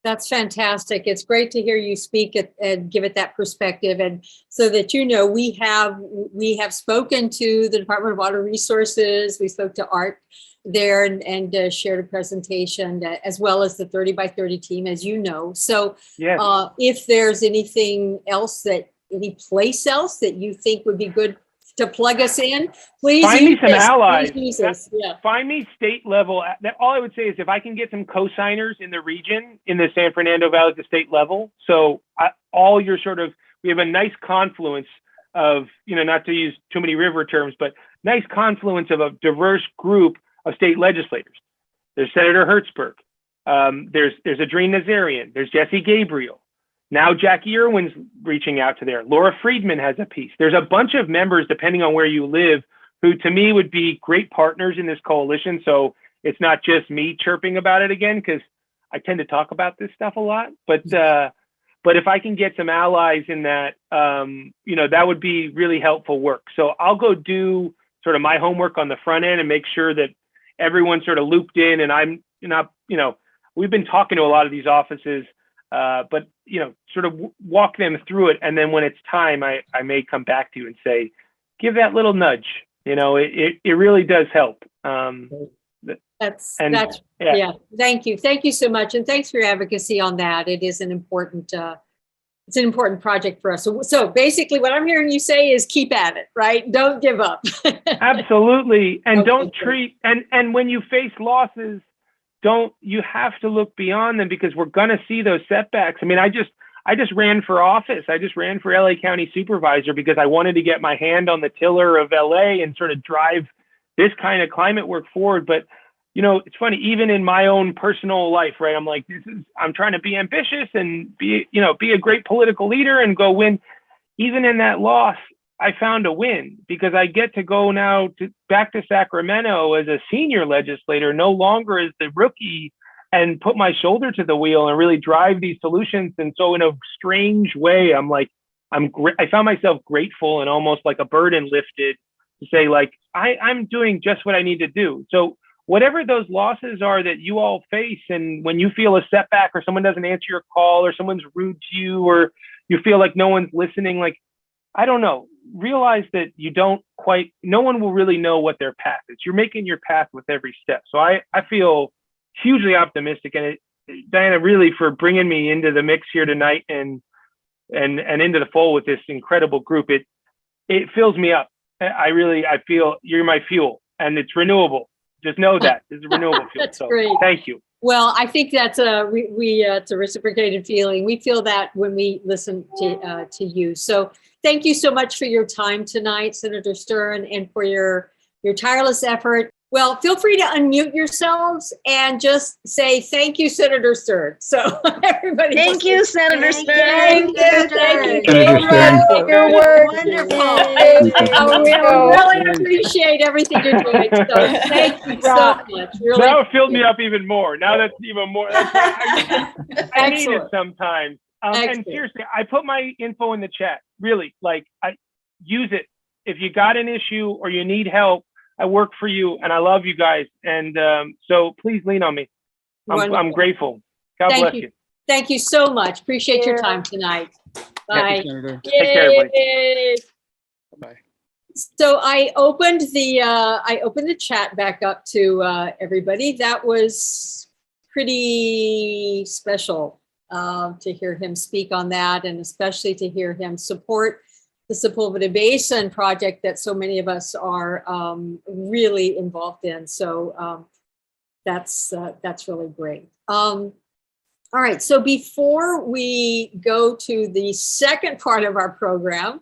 That's fantastic. It's great to hear you speak and give it that perspective. And so that, we have spoken to the Department of Water Resources. We spoke to Art there and shared a presentation, as well as the 30 by 30 team, as you know. So yes. If there's anything else any place else that you think would be good to plug us in, please Find me use some this. allies. Please use this. Yeah. Find me state level. All I would say is if I can get some co-signers in the region, in the San Fernando Valley at the state level. So all your sort of, we have a nice confluence of, not to use too many river terms, but nice confluence of a diverse group of state legislators. There's Senator Hertzberg. There's Adrien Nazarian. There's Jesse Gabriel. Now Jackie Irwin's reaching out to there. Laura Friedman has a piece. There's a bunch of members, depending on where you live, who to me would be great partners in this coalition. So it's not just me chirping about it again, because I tend to talk about this stuff a lot. But if I can get some allies in that, that would be really helpful work. So I'll go do sort of my homework on the front end and make sure that everyone's sort of looped in. And I'm not, we've been talking to a lot of these offices, but sort of walk them through it. And then when it's time, I may come back to you and say, give that little nudge. It really does help. Yeah. Thank you so much, and thanks for your advocacy on that. It is an important it's an important project for us. So basically, what I'm hearing you say is keep at it, right? Don't give up. Absolutely, and don't treat and when you face losses, you have to look beyond them, because we're going to see those setbacks. I mean, I just ran for office. I just ran for LA County Supervisor because I wanted to get my hand on the tiller of LA and sort of drive this kind of climate work forward. But, it's funny, even in my own personal life, right? I'm like, I'm trying to be ambitious and be a great political leader and go win. Even in that loss, I found a win, because I get to go now back to Sacramento as a senior legislator, no longer as the rookie, and put my shoulder to the wheel and really drive these solutions. And so in a strange way, I'm like, I found myself grateful and almost like a burden lifted to say, like, I'm doing just what I need to do. So whatever those losses are that you all face, and when you feel a setback or someone doesn't answer your call or someone's rude to you or you feel like no one's listening, like, I don't know, realize that no one will really know what their path is. You're making your path with every step. So I feel hugely optimistic, and Diana, really, for bringing me into the mix here tonight and into the fold with this incredible group. It fills me up. I feel you're my fuel, and it's renewable. Just know that it's a renewable fuel. That's great. Thank you. Well, I think that's it's a reciprocated feeling. We feel that when we listen to you. So thank you so much for your time tonight, Senator Stern, and for your tireless effort. Well, feel free to unmute yourselves and just say thank you, Senator Stern. So everybody. Thank you, Senator Stern. Thank you. Senator Stern. Your work. Wonderful. We really appreciate everything you're doing. So thank you so much. Really. Now it filled me up even more. Now that's even more. I need it sometimes. And seriously, I put my info in the chat. Really, I use it. If you got an issue or you need help, I work for you, and I love you guys. And so please lean on me. I'm grateful. God bless you. Thank you so much. Appreciate your time tonight. Bye. Take care, everybody. Bye. So I opened the chat back up to everybody. That was pretty special to hear him speak on that, and especially to hear him support the Sepulveda Basin project that so many of us are really involved in. So that's really great. All right, so before we go to the second part of our program,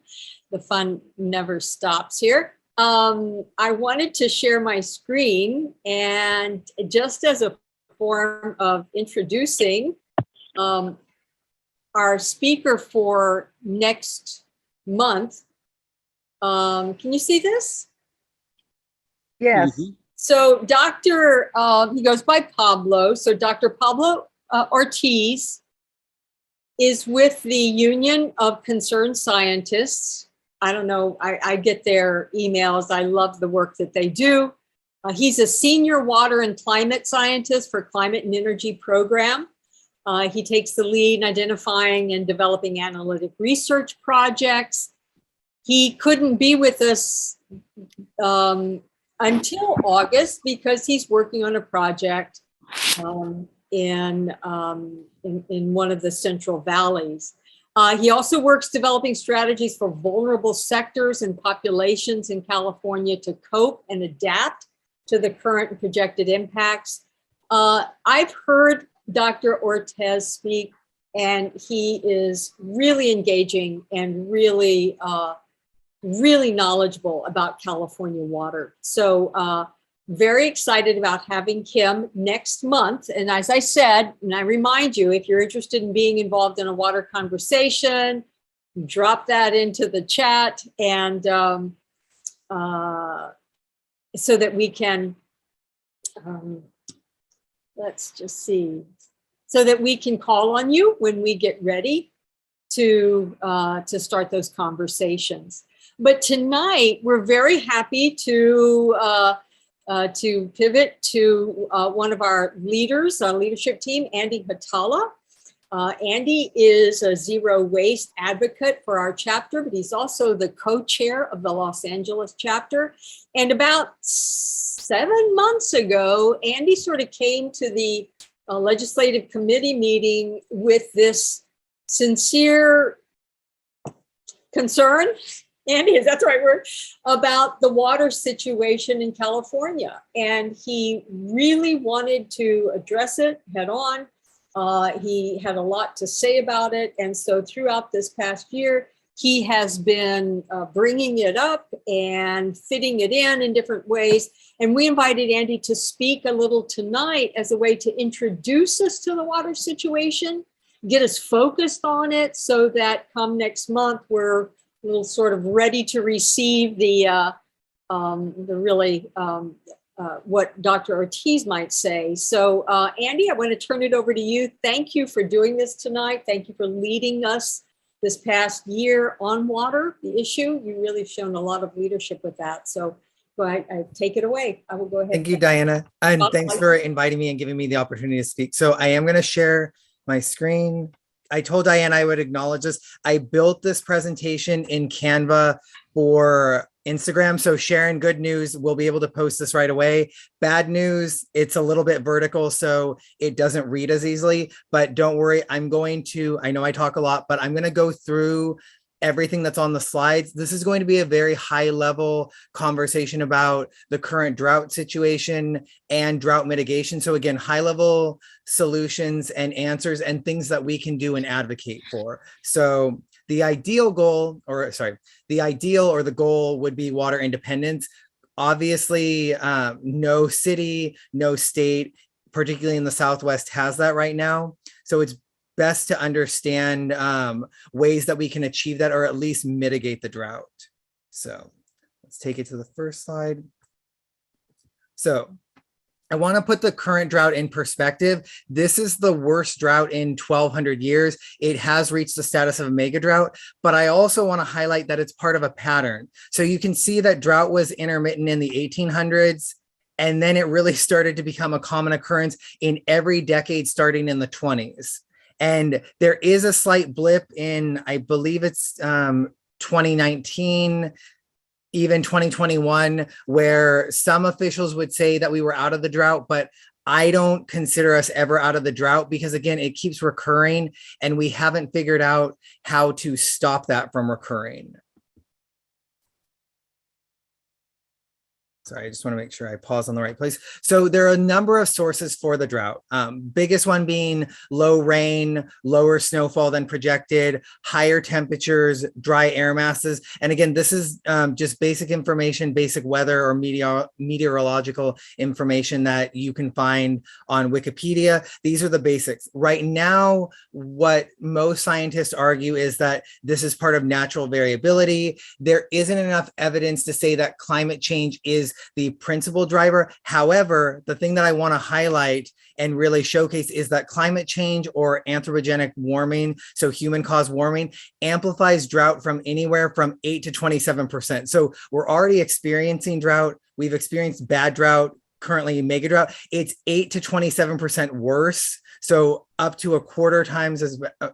the fun never stops here. I wanted to share my screen, and just as a form of introducing our speaker for next month. Can you see this? Yes. Mm-hmm. So he goes by Pablo. So Dr. Pablo Ortiz is with the Union of Concerned Scientists. I don't know, I get their emails. I love the work that they do. He's a senior water and climate scientist for Climate and Energy Program. He takes the lead in identifying and developing analytic research projects. He couldn't be with us until August because he's working on a project in one of the Central Valleys. He also works developing strategies for vulnerable sectors and populations in California to cope and adapt to the current and projected impacts. I've heard Dr. Ortiz speak, and he is really engaging and really, really knowledgeable about California water. So very excited about having him next month. And as I said, and I remind you, if you're interested in being involved in a water conversation, drop that into the chat, and so that we can, let's just see, so that we can call on you when we get ready to start those conversations. But tonight, we're very happy to pivot to one of our leaders, our leadership team, Andy Hatala. Andy is a zero waste advocate for our chapter, but he's also the co-chair of the Los Angeles chapter. And about 7 months ago, Andy sort of came to the legislative committee meeting with this sincere concern, Andy, is that the right word, about the water situation in California. And he really wanted to address it head on. He had a lot to say about it. And so throughout this past year, he has been bringing it up and fitting it in different ways. And we invited Andy to speak a little tonight as a way to introduce us to the water situation, get us focused on it, so that come next month, we're a little sort of ready to receive the really what Dr. Ortiz might say. So Andy, I want to turn it over to you. Thank you for doing this tonight. Thank you for leading us this past year on water, the issue. You really have shown a lot of leadership with that. So go ahead, take it away. I will go ahead. Thank you, Diana. And thanks for inviting me and giving me the opportunity to speak. So I am going to share my screen. I told Diana I would acknowledge this. I built this presentation in Canva for Instagram. So Sharon, good news, we'll be able to post this right away. Bad news, it's a little bit vertical, so it doesn't read as easily, but don't worry. I know I talk a lot, but I'm going to go through everything that's on the slides. This is going to be a very high level conversation about the current drought situation and drought mitigation. So again, high level solutions and answers and things that we can do and advocate for. So the ideal or the goal would be water independence. Obviously, no city, no state, particularly in the Southwest, has that right now. So it's best to understand ways that we can achieve that, or at least mitigate the drought. So let's take it to the first slide. So I want to put the current drought in perspective. This is the worst drought in 1,200 years. It has reached the status of a mega drought, but I also want to highlight that it's part of a pattern. So you can see that drought was intermittent in the 1800s, and then it really started to become a common occurrence in every decade starting in the 20s. And there is a slight blip in, I believe it's 2019, even 2021, where some officials would say that we were out of the drought, but I don't consider us ever out of the drought, because again, it keeps recurring and we haven't figured out how to stop that from recurring. Sorry, I just want to make sure I pause on the right place. So there are a number of sources for the drought. Biggest one being low rain, lower snowfall than projected, higher temperatures, dry air masses. And again, this is just basic information, basic weather or meteorological information that you can find on Wikipedia. These are the basics. Right now, what most scientists argue is that this is part of natural variability. There isn't enough evidence to say that climate change is the principal driver. However, the thing that I want to highlight and really showcase is that climate change or anthropogenic warming, so human caused warming, amplifies drought from anywhere from 8 to 27%. So we're already experiencing drought. We've experienced bad drought, currently mega drought. It's 8 to 27% worse. So up to a quarter times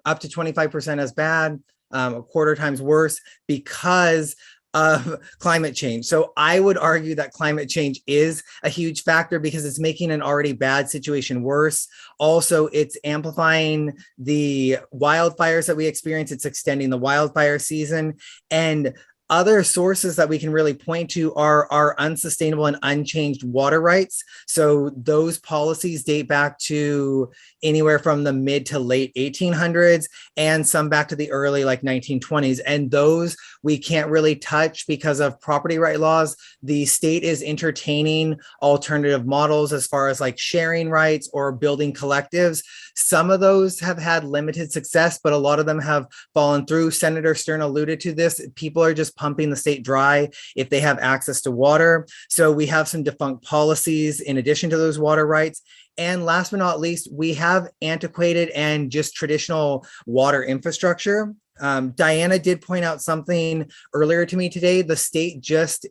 up to 25% as bad, a quarter times worse, because of climate change. So I would argue that climate change is a huge factor because it's making an already bad situation worse. Also, it's amplifying the wildfires that we experience. It's extending the wildfire season. And other sources that we can really point to are our unsustainable and unchanged water rights. So those policies date back to anywhere from the mid to late 1800s and some back to the early like 1920s. And those we can't really touch because of property right laws. The state is entertaining alternative models as far as like sharing rights or building collectives. Some of those have had limited success, but a lot of them have fallen through. Senator Stern alluded to this. People are just pumping the state dry if they have access to water. So we have some defunct policies in addition to those water rights. And last but not least, we have antiquated and just traditional water infrastructure. Diana did point out something earlier to me today. The state just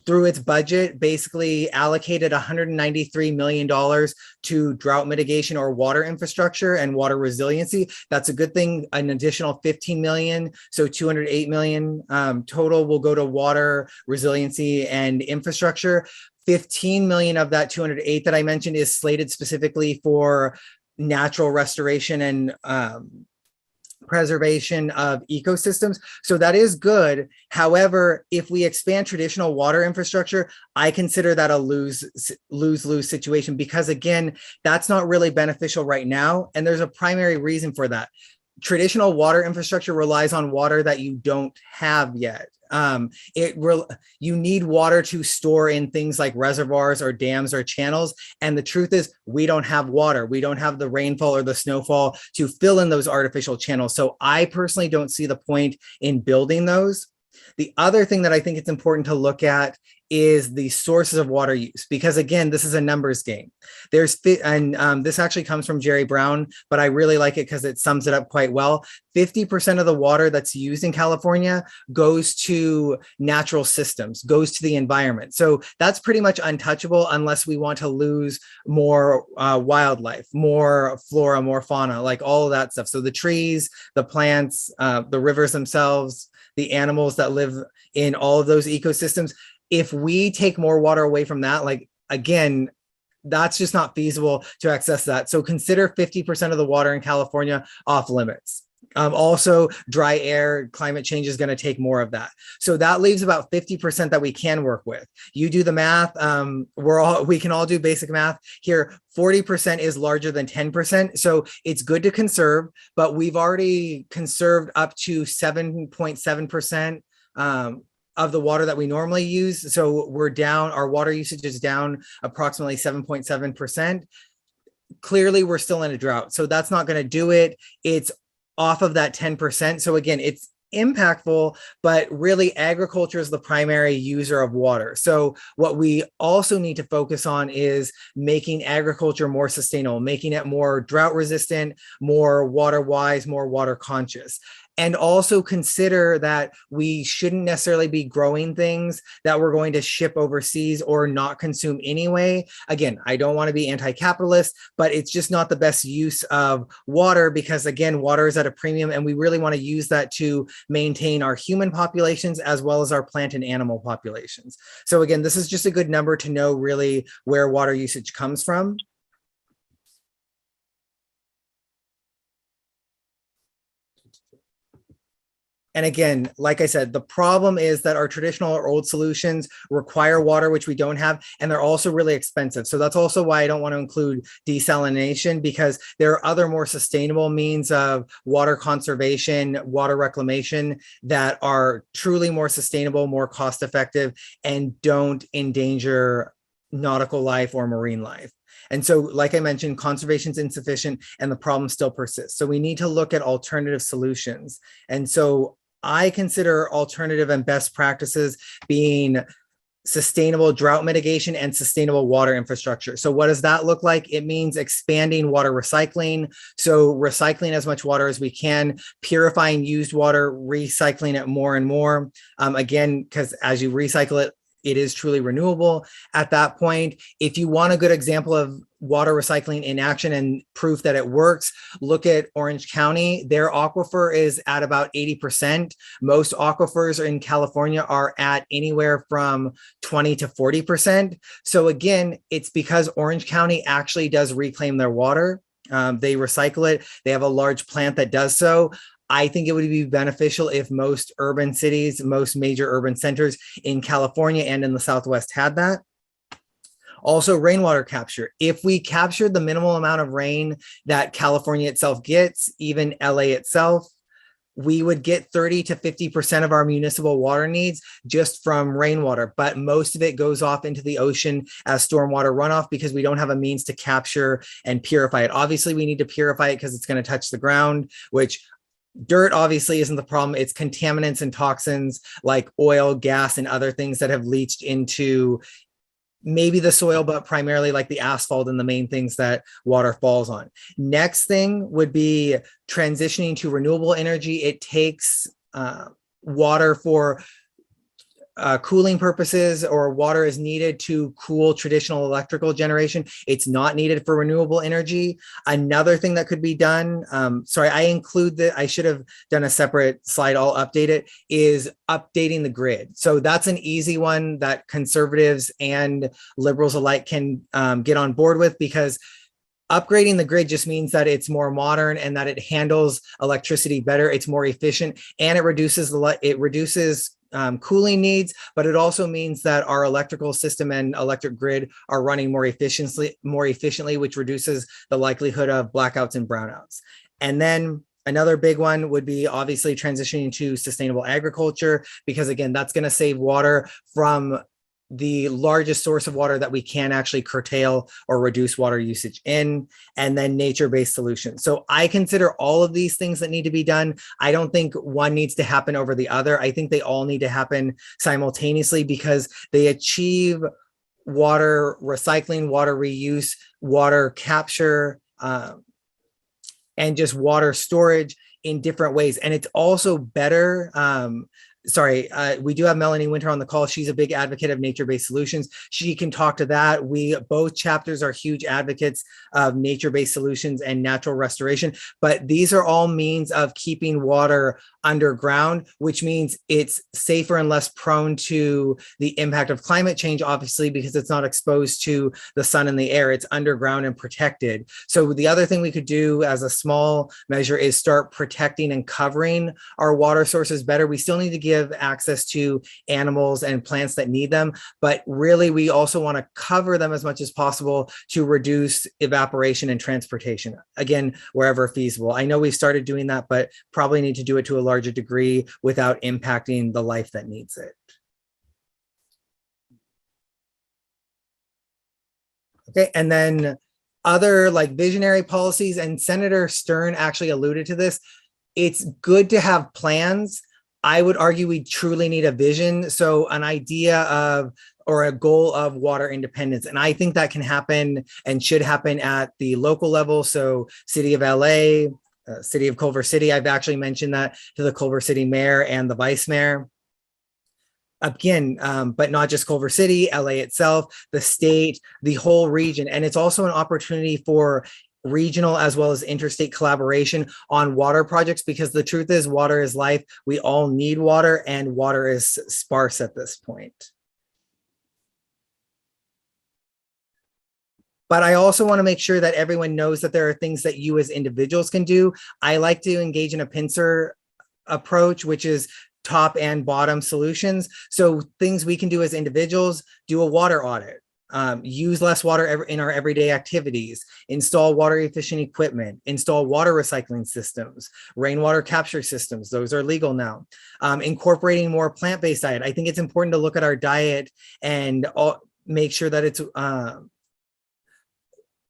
through its budget, basically allocated $193 million to drought mitigation or water infrastructure and water resiliency. That's a good thing. An additional 15 million, so 208 million total will go to water resiliency and infrastructure. 15 million of that 208 that I mentioned is slated specifically for natural restoration and preservation of ecosystems. So that is good. However, if we expand traditional water infrastructure, I consider that a lose-lose situation because again, that's not really beneficial right now. And there's a primary reason for that. Traditional water infrastructure relies on water that you don't have yet. You need water to store in things like reservoirs or dams or channels. And the truth is we don't have water. We don't have the rainfall or the snowfall to fill in those artificial channels. So I personally don't see the point in building those. The other thing that I think it's important to look at is the sources of water use, because again, this is a numbers game. This actually comes from Jerry Brown, but I really like it because it sums it up quite well. 50% of the water that's used in California goes to natural systems, goes to the environment. So that's pretty much untouchable unless we want to lose more wildlife, more flora, more fauna, like all of that stuff. So the trees, the plants, the rivers themselves, the animals that live in all of those ecosystems. If we take more water away from that, like again, that's just not feasible to access that. So consider 50% of the water in California off limits. Also, dry air, climate change is going to take more of that. So that leaves about 50% that we can work with. You do the math. We can all do basic math here. 40% is larger than 10%. So it's good to conserve, but we've already conserved up to 7.7%. Of the water that we normally use. So we're down, our water usage is down approximately 7.7%. Clearly, we're still in a drought. So that's not going to do it. It's off of that 10%. So again, it's impactful, but really agriculture is the primary user of water. So what we also need to focus on is making agriculture more sustainable, making it more drought resistant, more water wise, more water conscious. And also consider that we shouldn't necessarily be growing things that we're going to ship overseas or not consume anyway. Again, I don't want to be anti-capitalist, but it's just not the best use of water because again, water is at a premium and we really want to use that to maintain our human populations as well as our plant and animal populations. So again, this is just a good number to know really where water usage comes from. And again, like I said, the problem is that our traditional or old solutions require water, which we don't have, and they're also really expensive. So that's also why I don't want to include desalination, because there are other more sustainable means of water conservation, water reclamation that are truly more sustainable, more cost effective, and don't endanger nautical life or marine life. And so, like I mentioned, conservation is insufficient and the problem still persists. So we need to look at alternative solutions. And so I consider alternative and best practices being sustainable drought mitigation and sustainable water infrastructure. So what does that look like? It means expanding water recycling. So recycling as much water as we can, purifying used water, recycling it more and more. Again, because as you recycle it, it is truly renewable at that point. If you want a good example of water recycling in action and proof that it works, look at Orange County. Their aquifer is at about 80%. Most aquifers in California are at anywhere from 20 to 40%. So again, it's because Orange County actually does reclaim their water. They recycle it. They have a large plant that does so. I think it would be beneficial if most urban cities, most major urban centers in California and in the Southwest had that. Also, rainwater capture. If we captured the minimal amount of rain that California itself gets, even LA itself, we would get 30 to 50% of our municipal water needs just from rainwater, but most of it goes off into the ocean as stormwater runoff because we don't have a means to capture and purify it. Obviously, we need to purify it because it's going to touch the ground, which dirt obviously isn't the problem. It's contaminants and toxins like oil, gas, and other things that have leached into maybe the soil, but primarily like the asphalt and the main things that water falls on. Next thing would be transitioning to renewable energy. It takes water for cooling purposes, or water is needed to cool traditional electrical generation. It's not needed for renewable energy. Another thing that could be done, sorry, I should have done a separate slide, I'll update it, is updating the grid. So that's an easy one that conservatives and liberals alike can get on board with, because upgrading the grid just means that it's more modern and that it handles electricity better. It's more efficient, and it reduces cooling needs, but it also means that our electrical system and electric grid are running more efficiently, which reduces the likelihood of blackouts and brownouts. And then another big one would be obviously transitioning to sustainable agriculture, because again, that's going to save water from the largest source of water that we can actually curtail or reduce water usage in, and then nature-based solutions. So I consider all of these things that need to be done. I don't think one needs to happen over the other. I think they all need to happen simultaneously because they achieve water recycling, water reuse, water capture, and just water storage in different ways. And it's also better. We do have Melanie Winter on the call. She's a big advocate of nature-based solutions. She can talk to that. Both chapters are huge advocates of nature-based solutions and natural restoration, but these are all means of keeping water underground, which means it's safer and less prone to the impact of climate change, obviously, because it's not exposed to the sun and the air. It's underground and protected. So the other thing we could do as a small measure is start protecting and covering our water sources better. We still need to give access to animals and plants that need them, but really we also want to cover them as much as possible to reduce evaporation and transportation, again, wherever feasible. I know we've started doing that, but probably need to do it to a larger degree without impacting the life that needs it. Okay, and then other like visionary policies, and Senator Stern actually alluded to this. It's good to have plans. I would argue we truly need a vision. So an idea of, or a goal of water independence. And I think that can happen and should happen at the local level. So City of LA, City of Culver City, I've actually mentioned that to the Culver City mayor and the vice mayor. Again, but not just Culver City, LA itself, the state, the whole region. And it's also an opportunity for regional as well as interstate collaboration on water projects, because the truth is water is life. We all need water, and water is sparse at this point. But I also want to make sure that everyone knows that there are things that you as individuals can do. I like to engage in a pincer approach, which is top and bottom solutions. So things we can do as individuals: do a water audit. Use less water in our everyday activities, install water efficient equipment, install water recycling systems, rainwater capture systems. Those are legal now. Incorporating more plant-based diet. I think it's important to look at our diet and make sure that it's,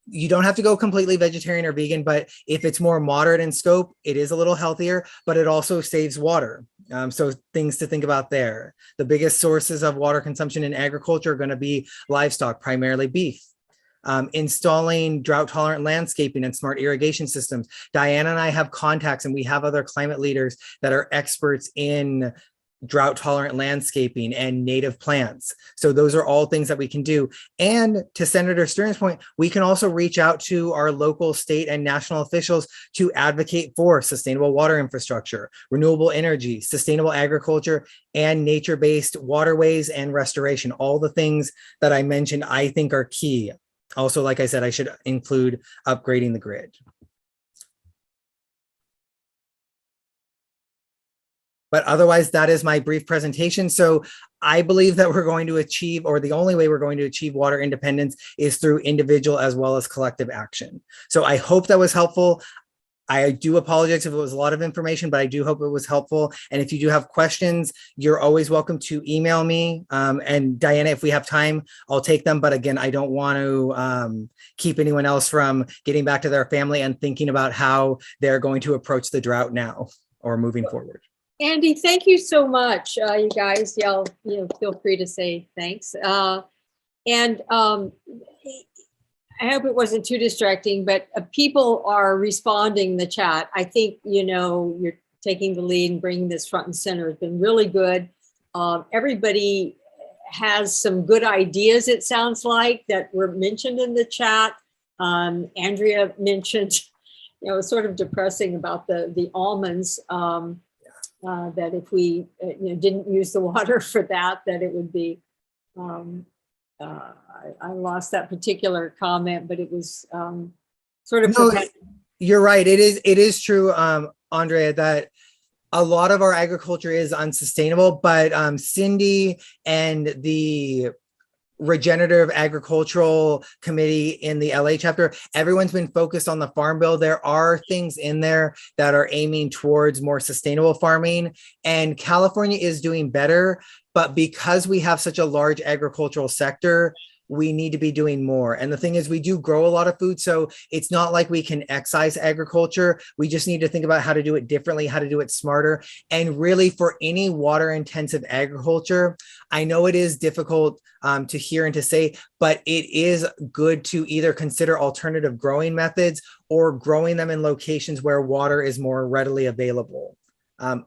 you don't have to go completely vegetarian or vegan, but if it's more moderate in scope, it is a little healthier, but it also saves water. So things to think about there. The biggest sources of water consumption in agriculture are going to be livestock, primarily beef. Installing drought tolerant landscaping and smart irrigation systems. Diana and I have contacts, and we have other climate leaders that are experts in drought tolerant landscaping and native plants. So those are all things that we can do. And to Senator Stern's point, we can also reach out to our local, state, and national officials to advocate for sustainable water infrastructure, renewable energy, sustainable agriculture, and nature-based waterways and restoration. All the things that I mentioned, I think are key. Also, like I said, I should include upgrading the grid. But otherwise, that is my brief presentation. So I believe that we're going to achieve, or the only way we're going to achieve water independence is through individual as well as collective action. So I hope that was helpful. I do apologize if it was a lot of information, but I do hope it was helpful. And if you do have questions, you're always welcome to email me. And Diana, if we have time, I'll take them. But again, I don't want to keep anyone else from getting back to their family and thinking about how they're going to approach the drought now or moving forward. Andy, thank you so much. You guys, feel free to say thanks. And I hope it wasn't too distracting, but people are responding in the chat. I think, you're taking the lead and bringing this front and center has been really good. Everybody has some good ideas, it sounds like, that were mentioned in the chat. Andrea mentioned, it's sort of depressing about the almonds. That if we didn't use the water for that it would be, I lost that particular comment, but it was sort of. No, you're right. It is true, Andrea, that a lot of our agriculture is unsustainable, but Cindy and the Regenerative Agricultural Committee in the LA chapter, everyone's been focused on the Farm Bill. There are things in there that are aiming towards more sustainable farming, and California is doing better, but because we have such a large agricultural sector, we need to be doing more. And the thing is, we do grow a lot of food, so it's not like we can excise agriculture. We just need to think about how to do it differently, how to do it smarter. And really, for any water intensive agriculture, I know it is difficult to hear and to say, but it is good to either consider alternative growing methods or growing them in locations where water is more readily available.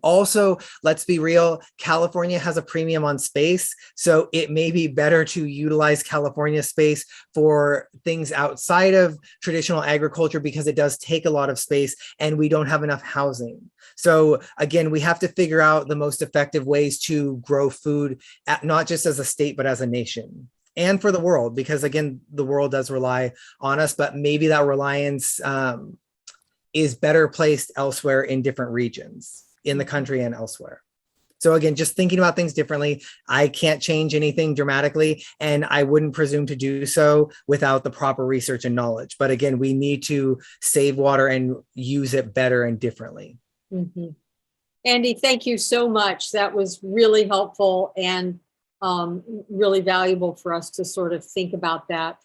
Also, let's be real, California has a premium on space, so it may be better to utilize California space for things outside of traditional agriculture because it does take a lot of space and we don't have enough housing. So again, we have to figure out the most effective ways to grow food, not just as a state, but as a nation. And for the world, because again, the world does rely on us, but maybe that reliance is better placed elsewhere in different regions in the country and elsewhere. So again, just thinking about things differently. I can't change anything dramatically, and I wouldn't presume to do so without the proper research and knowledge. But again, we need to save water and use it better and differently. Mm-hmm. Andy, thank you so much. That was really helpful and really valuable for us to sort of think about that.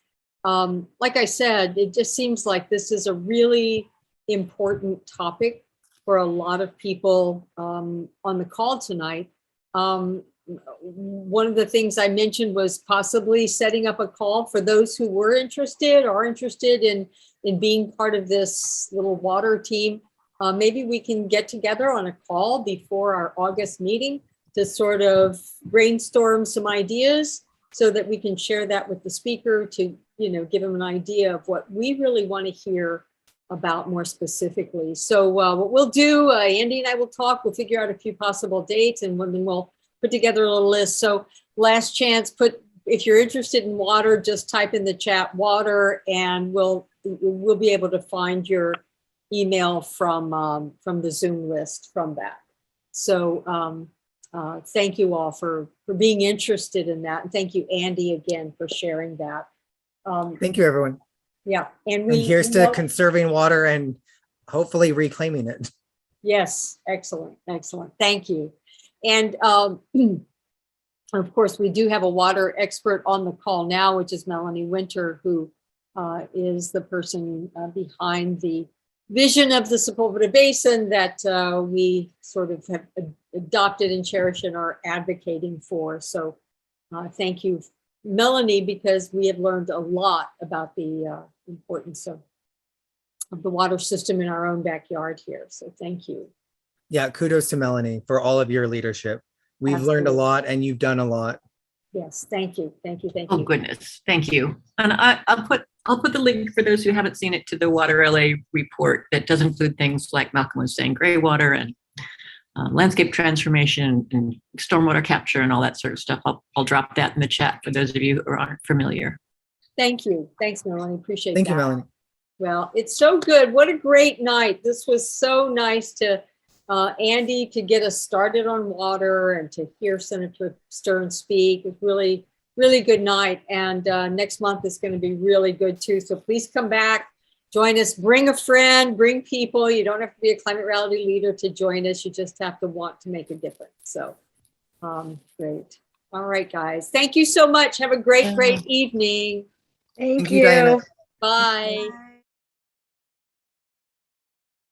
Like I said, it just seems like this is a really important topic for a lot of people on the call tonight. One of the things I mentioned was possibly setting up a call for those who were interested or are interested in being part of this little water team. Maybe we can get together on a call before our August meeting to sort of brainstorm some ideas so that we can share that with the speaker to, give them an idea of what we really want to hear about more specifically. So what we'll do, Andy and I will talk, we'll figure out a few possible dates, and then we'll put together a little list. So last chance, if you're interested in water, just type in the chat water, and we'll be able to find your email from the Zoom list from that. So thank you all for being interested in that. And thank you, Andy, again, for sharing that. Thank you, everyone. Yeah, And here's to conserving water and hopefully reclaiming it. Yes, excellent, excellent. Thank you. And of course, we do have a water expert on the call now, which is Melanie Winter, who is the person behind the vision of the Sepulveda Basin that we sort of have adopted and cherish and are advocating for. So thank you, Melanie, because we have learned a lot about the importance of the water system in our own backyard here. So thank you. Yeah, kudos to Melanie for all of your leadership. We've learned a Absolutely. lot and you've done a lot. Yes, thank you. Thank you. Thank Oh, you. goodness. Thank you. And I'll put the link for those who haven't seen it to the Water LA report that does include things like Malcolm was saying, gray water and landscape transformation and stormwater capture and all that sort of stuff. I'll drop that in the chat for those of you who aren't familiar. Thank you. Thanks, Melanie. Appreciate Thank that. you, Melanie. Well, it's so good. What a great night. This was so nice to Andy to get us started on water and to hear Senator Stern speak. It was really, really good night. And next month is going to be really good too. So please come back, join us, bring a friend, bring people. You don't have to be a climate reality leader to join us. You just have to want to make a difference. So great. All right, guys. Thank you so much. Have a great, great evening. Thank you, Diana. Bye.